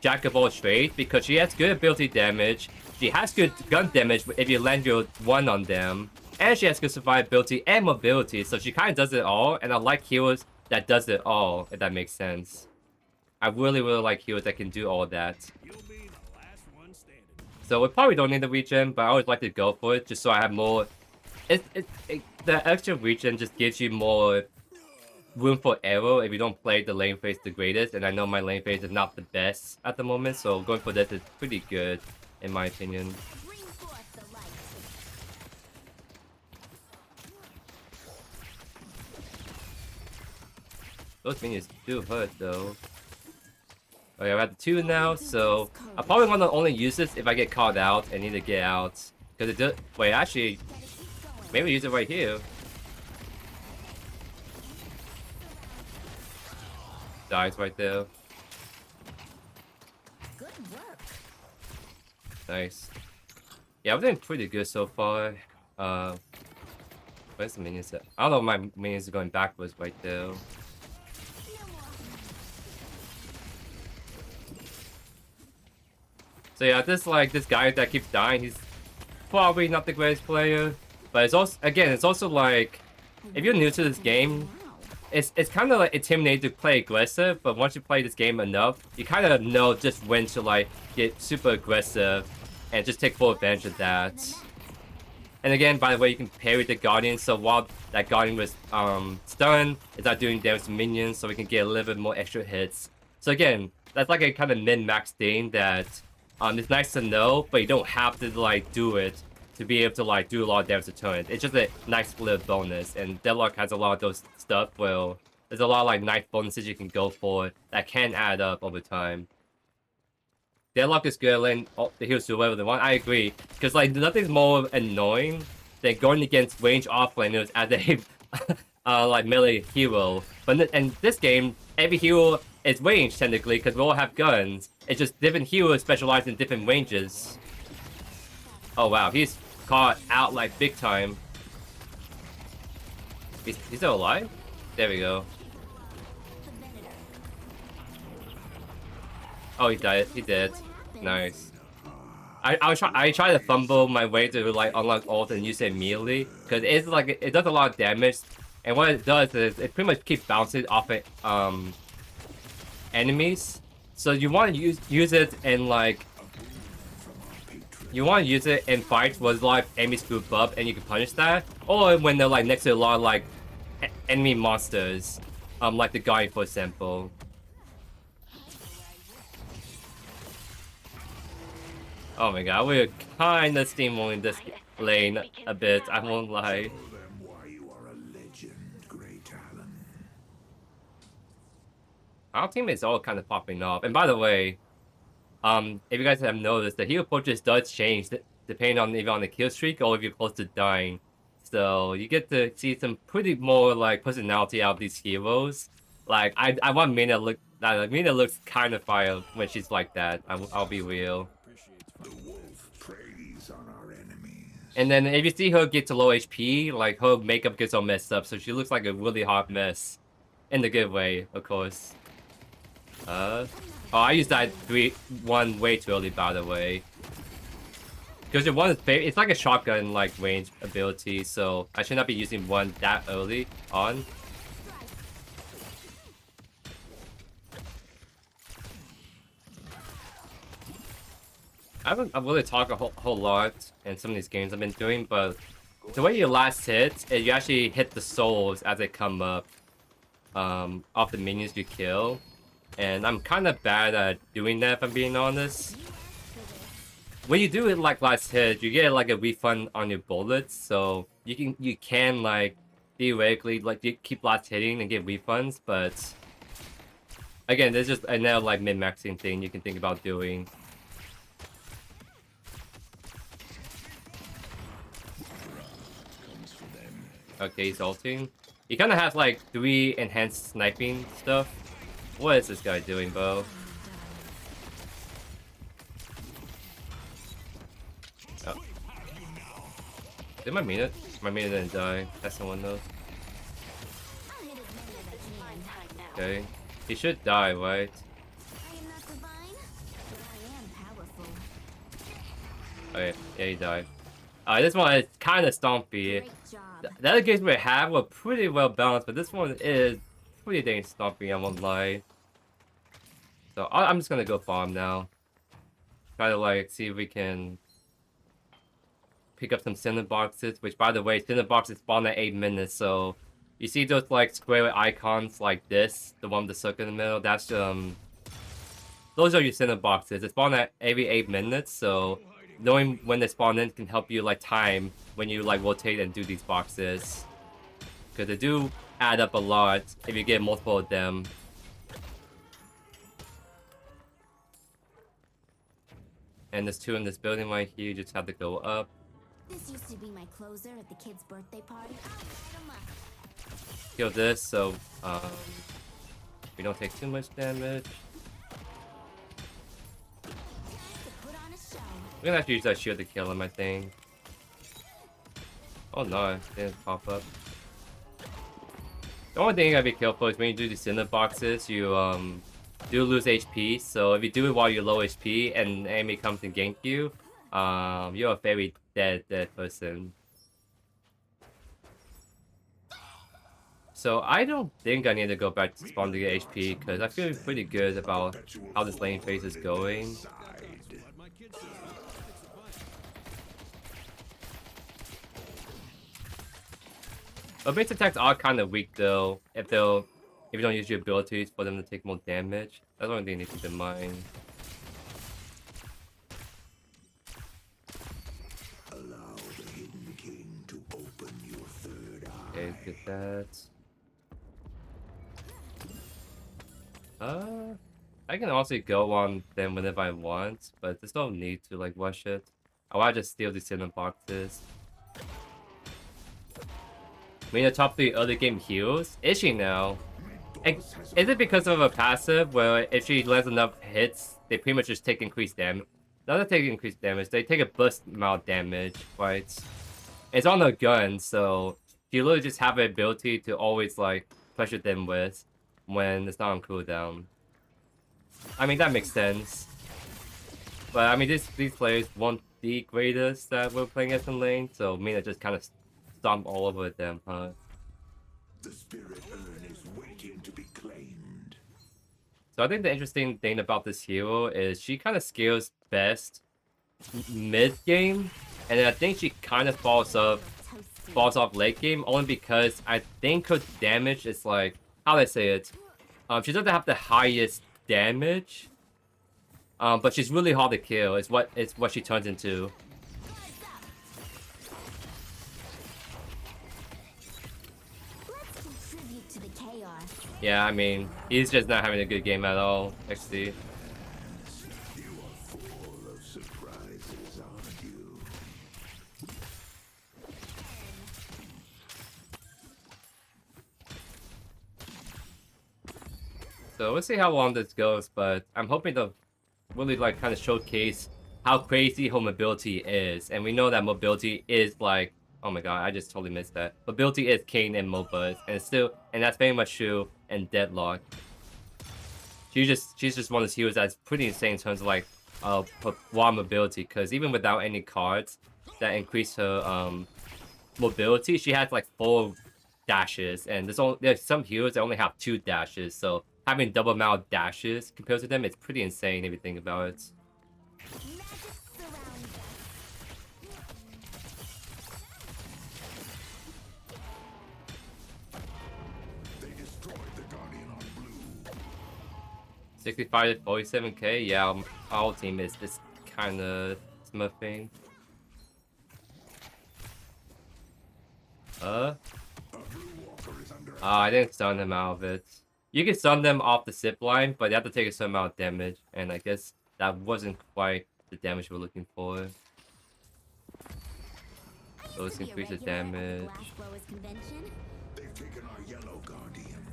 jack of all trades because she has good ability damage. She has good gun damage if you land your one on them. And she has good survivability and mobility, so she kind of does it all. And I like heroes that does it all, if that makes sense. I really like heroes that can do all that. You'll be the last one standing. So we probably don't need the regen, but I always like to go for it just so I have more. The extra regen just gives you more room for error if you don't play the lane phase the greatest. And I know my lane phase is not the best at the moment, so going for this is pretty good in my opinion. Bring forth the light. Those minions do hurt though. Okay, I'm at the 2 now, so I probably want to only use this if I get caught out and need to get out. Because it does. Wait, actually, maybe use it right here. Dies right there. Good work. Nice. Yeah, I'm doing pretty good so far. Where's the minions at? I don't know if my minions are going backwards right there. So yeah, this guy that keeps dying, he's probably not the greatest player. But it's also, again, it's also like, if you're new to this game, it's kind of like intimidating to play aggressive, but once you play this game enough, you kind of know just when to like get super aggressive and just take full advantage of that. And again, by the way, you can parry the Guardian, so while that Guardian was stunned, it's not doing damage to minions, so we can get a little bit more extra hits. So again, that's like a kind of min-max thing that it's nice to know, but you don't have to like do it to be able to like do a lot of damage to turn. It's just a nice little bonus, and Deadlock has a lot of those stuff where there's a lot of like nice bonuses you can go for that can add up over time. Deadlock is good, and the heroes do whatever they want. I agree, because like nothing's more annoying than going against range offlaners as a like melee hero. But in this game, every hero is ranged technically because we all have guns. It's just different heroes specialize in different ranges. Oh wow, he's caught out like big time. He's still alive? There we go. Oh, he died. He did. Nice. I try to fumble my way to like unlock ult and use it immediately because it's like it does a lot of damage, and what it does is it pretty much keeps bouncing off it enemies. So you want to use it in like fights where a lot of enemies group up and you can punish that, or when they're like next to a lot of like enemy monsters, like the Guardian for example. Oh my god, we're kinda steamrolling this lane a bit, I won't lie. Show them why you are a legend, Great Allen. Our teammates all kind of popping off. And by the way, if you guys have noticed, the hero portrait does change depending on if you're on the kill streak or if you're close to dying. So you get to see some pretty more like personality out of these heroes. Like I want Mina Mina looks kind of fire when she's like that. I'll be real. The wolf preys on our enemies. And then if you see her get to low HP, like her makeup gets all messed up, so she looks like a really hot mess. In the good way, of course. Oh, I used that 1 way too early, by the way. Because your 1 is it's like a shotgun like range ability, so I should not be using 1 that early on. I haven't really talked a whole lot in some of these games I've been doing, but the way you last hit is you actually hit the souls as they come up off the minions you kill. And I'm kind of bad at doing that if I'm being honest. When you do it like last hit, you get like a refund on your bullets, so you can like theoretically like you keep last hitting and get refunds, but again, there's just another like min-maxing thing you can think about doing. Okay, he's ulting. He kind of has like 3 enhanced sniping stuff. What is this guy doing, bro? Oh. Did my Mina didn't die. That's the one though. Okay. He should die, right? I am not divine. Okay, yeah, he died. This one is kind of stompy. Great job. The other games we have were pretty well balanced, but this one is pretty dang stompy, I won't lie. So I'm just gonna go farm now. Try to like see if we can pick up some cinder boxes, which by the way, cinder boxes spawn at 8 minutes, so you see those like square icons like this, the one with the circle in the middle, that's those are your cinder boxes. They spawn at every 8 minutes, so knowing when they spawn in can help you like time when you like rotate and do these boxes. Because they do add up a lot if you get multiple of them. And there's 2 in this building right here, you just have to go up. This used to be my closer at the kid's birthday party. I'll light 'em up. Kill this so we don't take too much damage. To put on a show. We're gonna have to use that shield to kill him, I think. Oh no, it didn't pop up. The only thing you gotta be careful is when you do these cinder boxes, you do lose HP. So if you do it while you're low HP and an enemy comes and gank you, you're a very dead person. So I don't think I need to go back to spawn to get HP because I feel pretty good about how this lane phase is going. What my kid says. It's a bunch. But base attacks are kind of weak though, if you don't use your abilities for them to take more damage. That's the only thing you need to keep in mind. Allow the Hidden King to open your third eye. Okay, get that. I can also go on them whenever I want, but there's no need to like rush it. I want to just steal these cinder boxes. I mean, the top 3 early game heals. Is she now? Is it because of a passive where if she lands enough hits, they pretty much just take increased damage? Not that take increased damage, they take a burst amount of damage, right? It's on the gun, so you literally just have the ability to always like pressure them with when it's not on cooldown. I mean, that makes sense. But I mean, these players weren't the greatest that were playing as in lane, so Mina just kind of stomp all over them, huh? The spirit urn is waiting to be claimed. So I think the interesting thing about this hero is she kind of scales best mid-game, and I think she kind of falls off late game only because I think her damage is like, how do I say it? She doesn't have the highest damage, but she's really hard to kill. It's what she turns into. Let's contribute to the chaos. Yeah, I mean, he's just not having a good game at all, XD. You are full of surprises, aren't you? So we'll see how long this goes, but I'm hoping to really like kind of showcase how crazy her mobility is. And we know that mobility is like, oh my god, I just totally missed that. Mobility is king in MOBAs, and that's very much true in Deadlock. She's just one of those heroes that's pretty insane in terms of like raw mobility, because even without any cards that increase her mobility, she has like 4 dashes, and there's some heroes that only have 2 dashes, so having double amount of dashes compared to them, it's pretty insane if you think about it. Magic surrounds us. They destroyed the Guardian on blue. 65 to 47k, yeah, our team is this kind of smurfing. A blue walker is under I didn't stun him out of it. You can stun them off the zip line, but you have to take a certain amount of damage, and I guess that wasn't quite the damage we're looking for. So let's increase the damage. They've taken our yellow Guardian.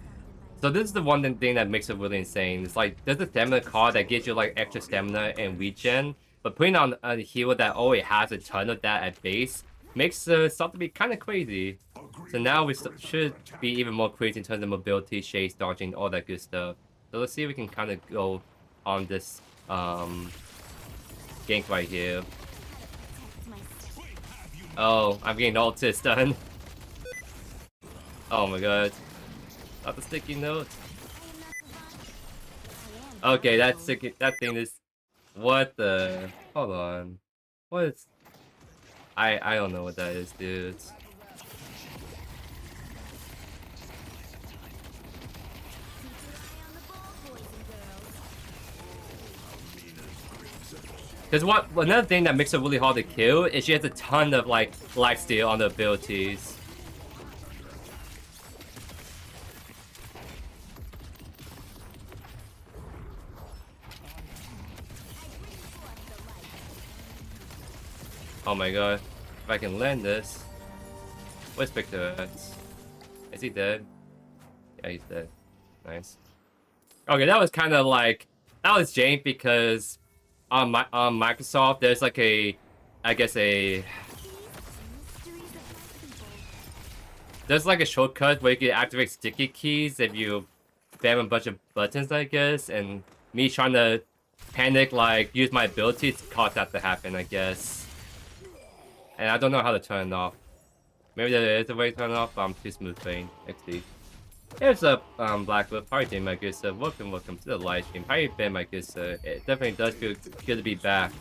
So this is the one thing that makes it really insane. It's like, there's a stamina card that gives you like extra stamina and regen, but putting on a hero that already has a ton of that at base makes stuff to be kind of crazy. So now we should be even more crazy in terms of mobility, chase, dodging, all that good stuff. So let's see if we can kind of go on this gank right here. Oh, I'm getting all tits done. Oh my god. Not the sticky note. Okay, that's sticky. That thing is. What the? Hold on. What is? I don't know what that is, dude. Because another thing that makes her really hard to kill is she has a ton of like lifesteal on the abilities. Oh my god. If I can land this. Where's Victor at? Is he dead? Yeah, he's dead. Nice. Okay, that was kind of like... That was jank because on Microsoft, there's like a... I guess a... There's like a shortcut where you can activate sticky keys if you spam a bunch of buttons, I guess. And me trying to panic, like, use my abilities caused that to happen, I guess. And I don't know how to turn it off. Maybe there is a way to turn it off, but I'm too smooth playing. XD. Here's up, Blackwood. How you doing, my good sir? Welcome to the live stream. How you been, my good sir? It definitely does feel good to be back.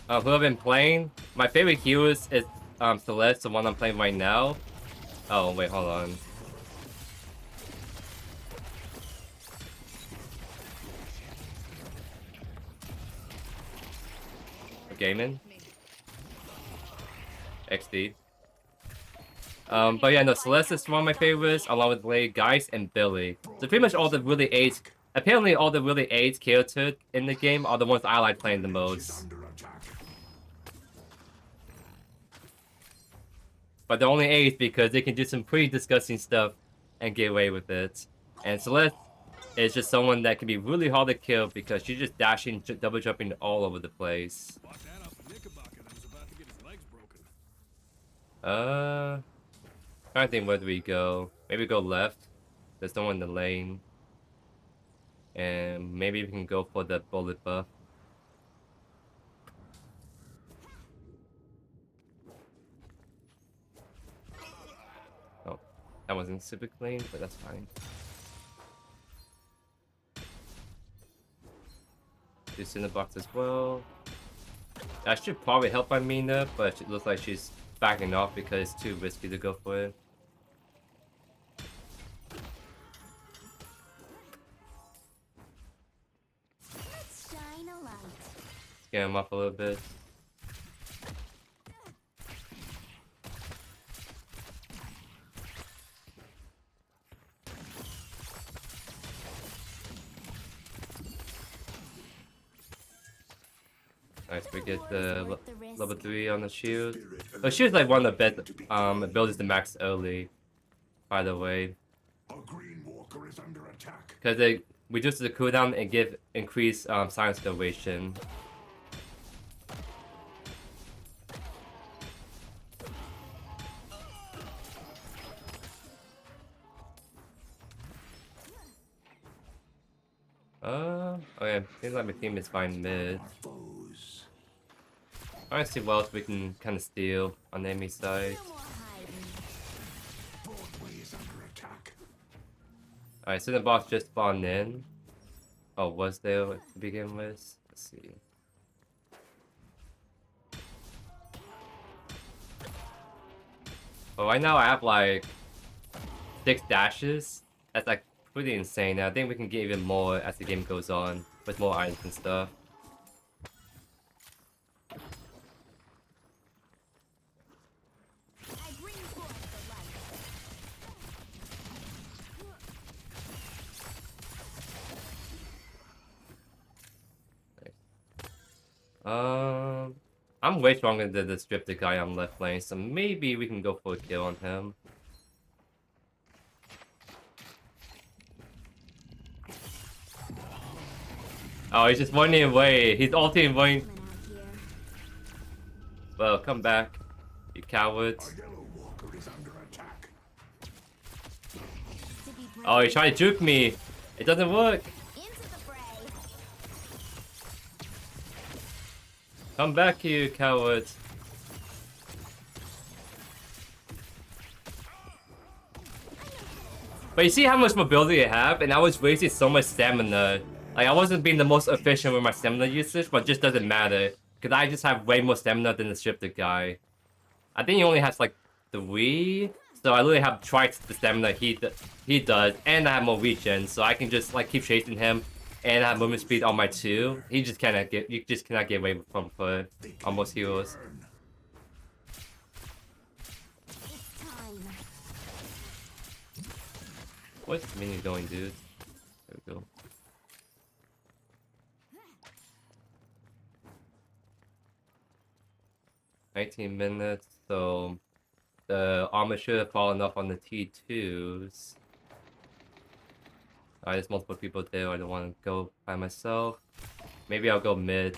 Who I've been playing? My favorite heroes is Celeste, the one I'm playing right now. Oh wait, hold on. Gaming. XD. But yeah, no, Celeste is one of my favorites, along with Blade, Geist, and Billy. So pretty much all the really AIDS, apparently all the really AIDS characters in the game are the ones I like playing the most. But they're only AIDS because they can do some pretty disgusting stuff and get away with it. And Celeste is just someone that can be really hard to kill because she's just dashing, double jumping all over the place. Trying to think where do we go. Maybe go left. There's no one in the lane. And maybe we can go for the bullet buff. Oh, that wasn't super clean, but that's fine. This in the box as well. That should probably help my Mina, but it looks like she's backing off because it's too risky to go for it. Let's shine a light. Get him up a little bit. Nice, we get the level 3 on the shield. The shield's like one of the best abilities to max early, by the way. Because they reduce the cooldown and give increased silence duration. Okay, seems like my team is fine mid. Trying to see what else we can kind of steal on the enemy side. Alright, so the boss just spawned in. Oh, was there to begin with? Let's see. But right now I have like 6 dashes. That's like pretty insane. I think we can get even more as the game goes on with more items and stuff. I'm way stronger than the Drifter guy on left lane, so maybe we can go for a kill on him. Oh, he's just running away. He's ulting away. Well, come back, you cowards. Oh, he's trying to juke me. It doesn't work. Into the fray. Come back, you cowards. But you see how much mobility I have, and I was wasting so much stamina. Like, I wasn't being the most efficient with my stamina usage, but it just doesn't matter. Because I just have way more stamina than the shifted guy. I think he only has like 3, so I literally have twice the stamina he does, and I have more regen, so I can just like keep chasing him, and I have movement speed on my 2. You just cannot get away from foot on most heroes. It's time. What's the menu going, dude? There we go. $19 minutes, so the armor should have fallen off on the T2s. Alright, there's multiple people there. I don't want to go by myself. Maybe I'll go mid.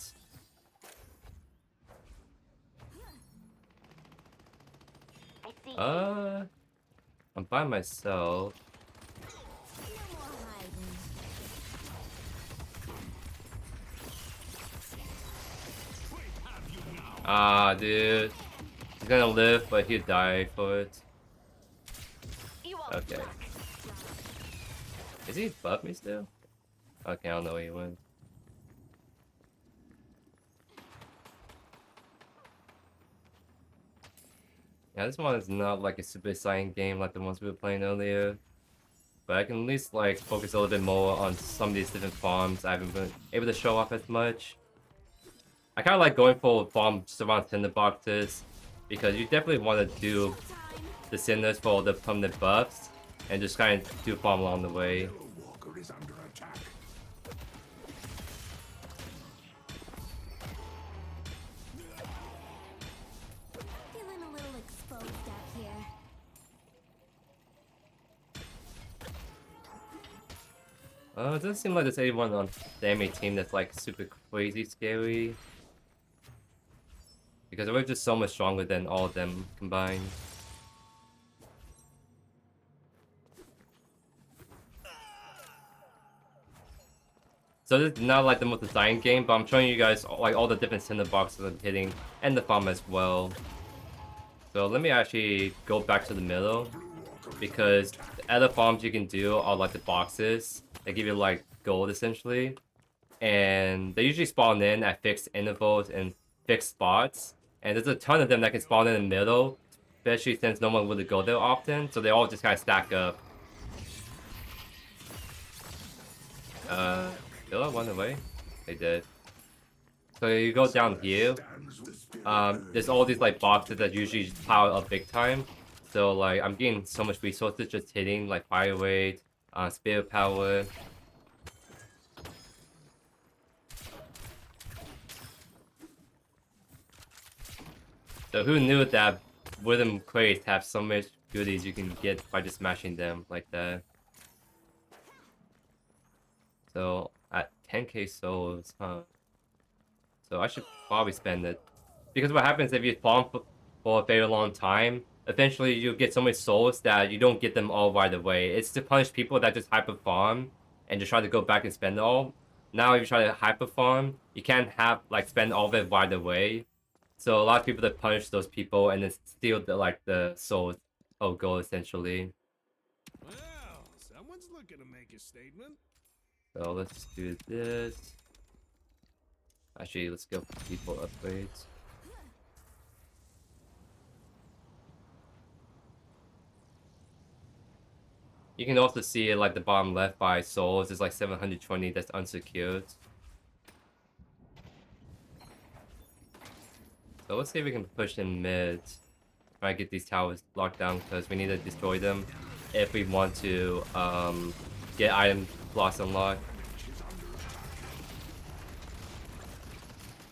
I see. I'm by myself. No more hiding. Ah, dude. He's gonna live, but he'll die for it. You won't Okay. work. Is he above me still? Okay, I don't know where he went. Yeah, this one is not like a super exciting game like the ones we were playing earlier. But I can at least like focus a little bit more on some of these different farms I haven't been able to show off as much. I kind of like going for farms just around cinder boxes, because you definitely want to do the cinders for the permanent buffs, and just kind of do farm along the way. Walker is under attack. Feeling a little exposed out here. It doesn't seem like there's anyone on the enemy team that's like super crazy scary. Because we're just so much stronger than all of them combined. So this is not like the most exciting game, but I'm showing you guys like all the different cinder boxes I'm hitting and the farm as well. So let me actually go back to the middle, because the other farms you can do are like the boxes. They give you like gold essentially, and they usually spawn in at fixed intervals and fixed spots. And there's a ton of them that can spawn in the middle, especially since no one really go there often, so they all just kind of stack up. Did I run away? They did. So you go down here. There's all these like boxes that usually power up big time. So like I'm getting so much resources just hitting like fire rate, spirit power. So who knew that wooden crates have so much goodies you can get by just smashing them like that. So at 10k souls, huh? So I should probably spend it. Because what happens if you farm for a very long time, eventually you get so many souls that you don't get them all right away. It's to punish people that just hyper farm and just try to go back and spend it all. Now if you try to hyper farm, you can't have like spend all of it right away. So a lot of people that punish those people and then steal the souls of gold essentially. Well, someone's looking to make a statement. So let's do this. Actually, let's go for people upgrades. You can also see like the bottom left by souls is like 720 that's unsecured. So let's see if we can push in mid. Try to get these towers locked down because we need to destroy them if we want to get item loss unlocked.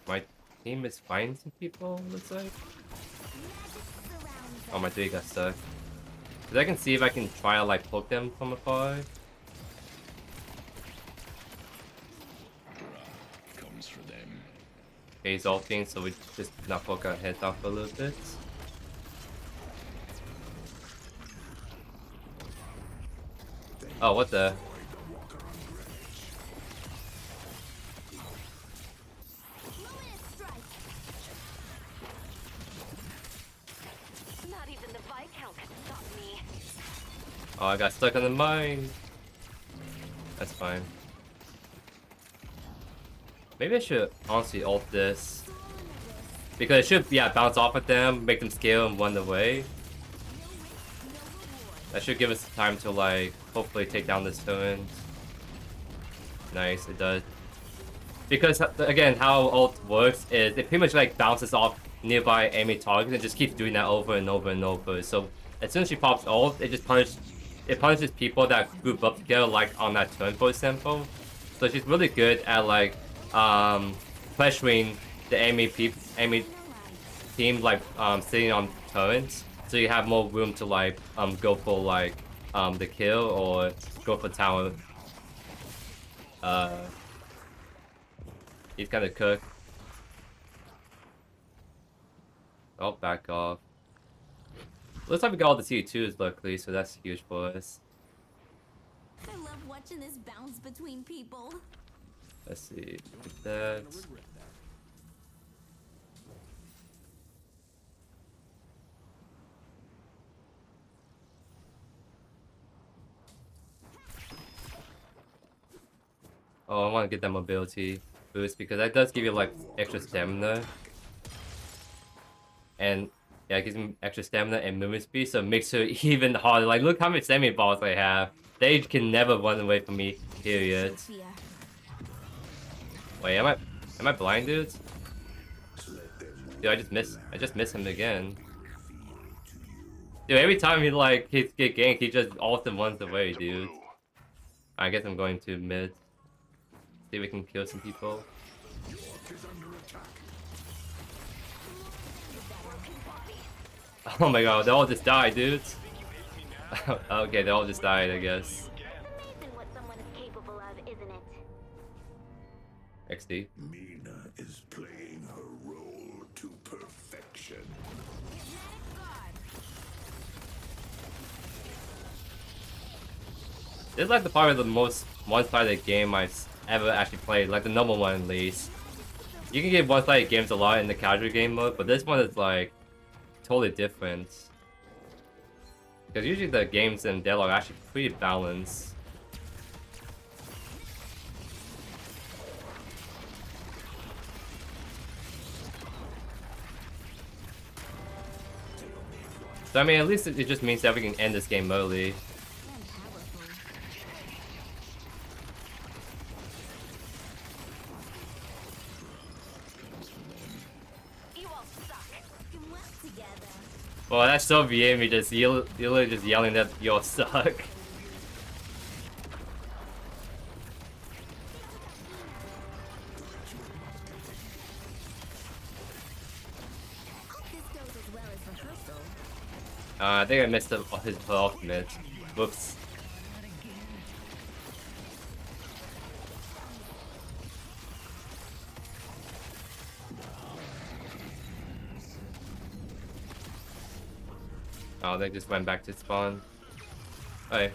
My team is fighting some people, looks like. Oh, my 3 got stuck. Cause I can see if I can try to like poke them from afar. Comes for them. Okay, he's ulting, so we just not poke our heads off a little bit. Oh, what the? Luminous strike. Not even the Viscount can stop me. Oh, I got stuck on the mine. That's fine. Maybe I should honestly ult this. Because it should, yeah, bounce off of them, make them scale and run away. That should give us time to, like, hopefully take down this turret. Nice, it does. Because, again, how ult works is it pretty much, like, bounces off nearby enemy targets and just keeps doing that over and over and over. So, as soon as she pops ult, it punishes people that group up together, like, on that turn, for example. So she's really good at, like, pressuring the enemy team, like, sitting on turrets. So you have more room to, like, go for, like, the kill or go for tower. He's kind of cooked. Oh, back off. Looks like we got all the C2s, luckily, so that's huge for us. I love watching this bounce between people. Let's see. That. Oh, I want to get that mobility boost because that does give you like extra stamina. And yeah, it gives me extra stamina and movement speed, so it makes it even harder. Like, look how many semi-balls I have. They can never run away from me, period. Wait, am I blind, dudes? Dude, I just missed him again. Dude, every time he like get ganked, he just ulti runs away, dude. I guess I'm going to mid. See if we can kill some people. Oh my god, they all just died, dudes. Okay, they all just died, I guess. Amazing what someone is capable of, isn't it? XD. Mina is playing her role to perfection. This is like the probably the most one-sided game I've ever actually played, like the number one at least. You can get one-sided games a lot in the casual game mode, but this one is like totally different. Because usually the games in Deadlock are actually pretty balanced. So I mean, at least it just means that we can end this game early. Well, that's so me just literally just yelling that you suck. I think I missed his ultimate. Whoops. Oh, they just went back to spawn. Okay.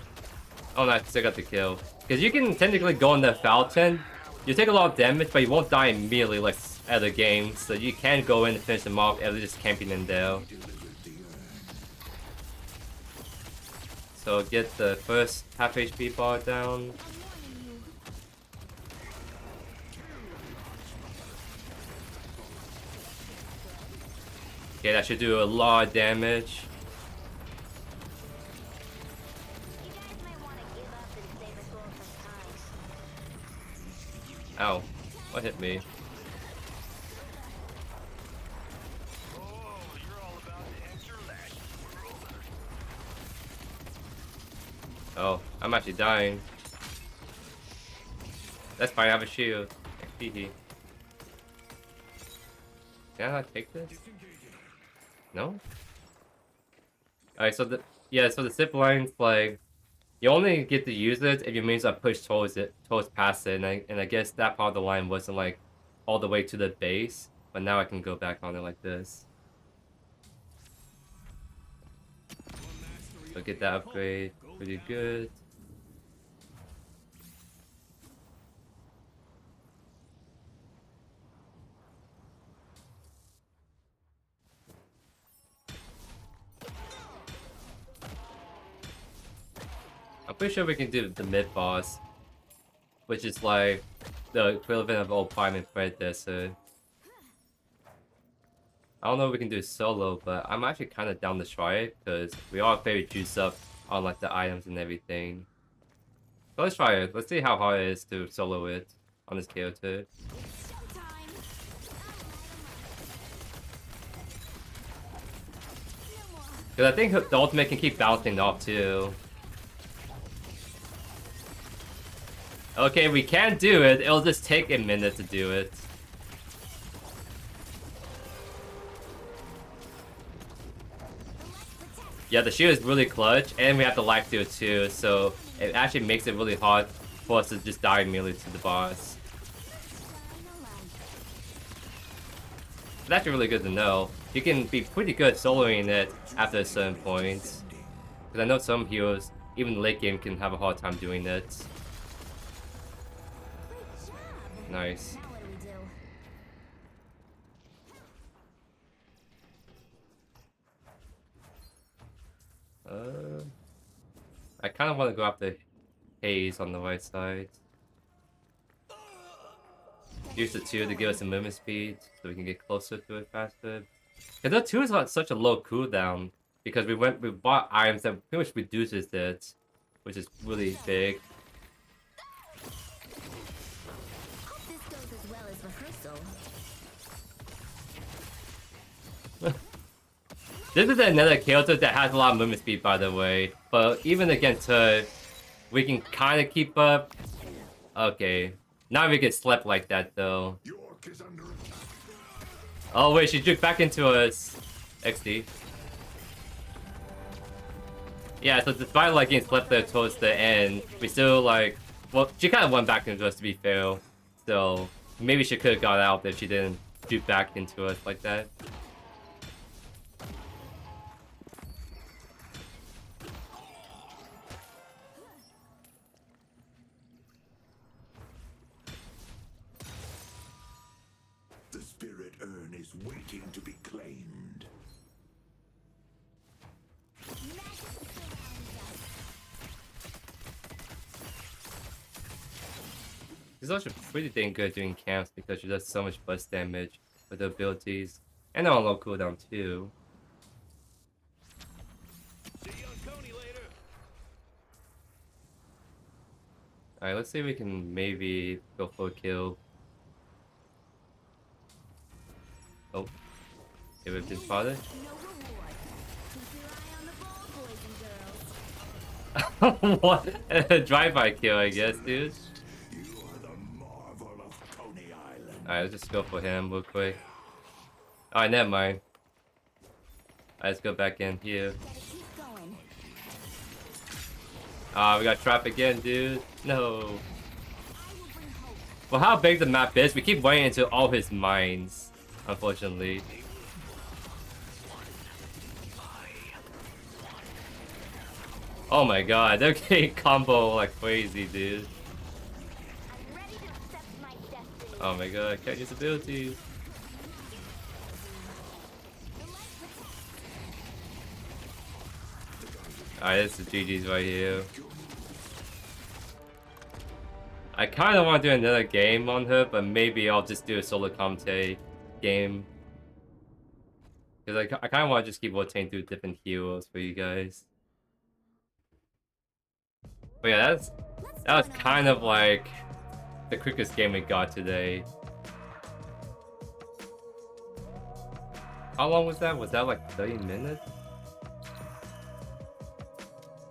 Oh, nice, still got the kill. Because you can technically go in the fountain. You take a lot of damage, but you won't die immediately like other games. So you can go in and finish them off as just camping in there. So get the first half HP bar down. Okay, that should do a lot of damage. Ow, what hit me? Oh, I'm actually dying. That's fine, I have a shield. Can I not take this? No? Alright, so the zip line's like you only get to use it if your mains are pushed towards past it, and I guess that part of the line wasn't like all the way to the base, but now I can go back on it like this. So get that upgrade, pretty good. pretty sure we can do the mid boss, which is like the equivalent of old Prime and Predecessor. I don't know if we can do solo, but I'm actually kind of down to try it because we are very juiced up on like the items and everything. So let's try it. Let's see how hard it is to solo it on this character. Showtime! No more. Because I think the ultimate can keep bouncing off too. Okay, we can do it. It'll just take a minute to do it. Yeah, the shield is really clutch, and we have the life steal too, so it actually makes it really hard for us to just die immediately to the boss. It's actually really good to know. You can be pretty good soloing it after a certain point. Because I know some heroes, even late game, can have a hard time doing it. Great job. Nice. Now what do we do? I kind of want to go after Haze on the right side. Use the 2 to give us a movement speed, so we can get closer to it faster. Because the 2 is on such a low cooldown, because we bought items that pretty much reduces it, which is really big. Hope this goes as well as rehearsal. This is another character that has a lot of movement speed, by the way. But even against her, we can kind of keep up. Okay. Now we get slept like that, though. York is under attack. Oh, wait, she juked back into us. XD. Yeah, so despite like getting slept there towards the end, we still like... Well, she kind of went back into us, to be fair. So, maybe she could have got out if she didn't juke back into us like that. The spirit urn is waiting to be claimed. Magic surrounds us. She's also pretty dang good doing camps because she does so much burst damage with her abilities. And on low cooldown too. See you on Coney later. Alright, let's see if we can maybe go for a kill. Oh. It would have been spotted. No reward. Keep your eye on the ball, boys and girls. What? A drive-by kill, I guess, dude. You are the marvel of Coney Island. Alright, let's just go for him real quick. Alright, never mind. Alright, let's go back in here. Gotta keep going. Ah, we got trapped again, dude. No. I will bring hope. Well, how big the map is, we keep running into all his mines, unfortunately. Oh my god, they're getting combo like crazy, dude. I'm ready to accept my destiny. Oh my god, I can't use abilities. Alright, this is GG's right here. I kind of want to do another game on her, but maybe I'll just do a solo commentate game. Because I kind of want to just keep rotating through different heroes for you guys. But yeah, that was kind of like the quickest game we got today. How long was that? Was that like 30 minutes?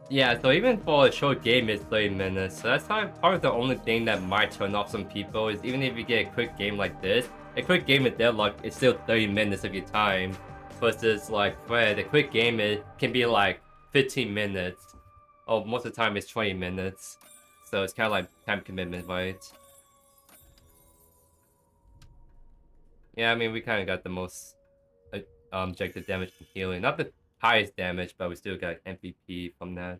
Yeah, so even for a short game, it's 30 minutes. So that's probably the only thing that might turn off some people is even if you get a quick game like this, a quick game of Deadlock is still 30 minutes of your time. Versus like Fred, a quick game can be like 15 minutes. Oh, most of the time it's 20 minutes. So it's kind of like time commitment, right? Yeah, I mean, we kind of got the most objective damage from healing. Not the highest damage, but we still got MVP from that.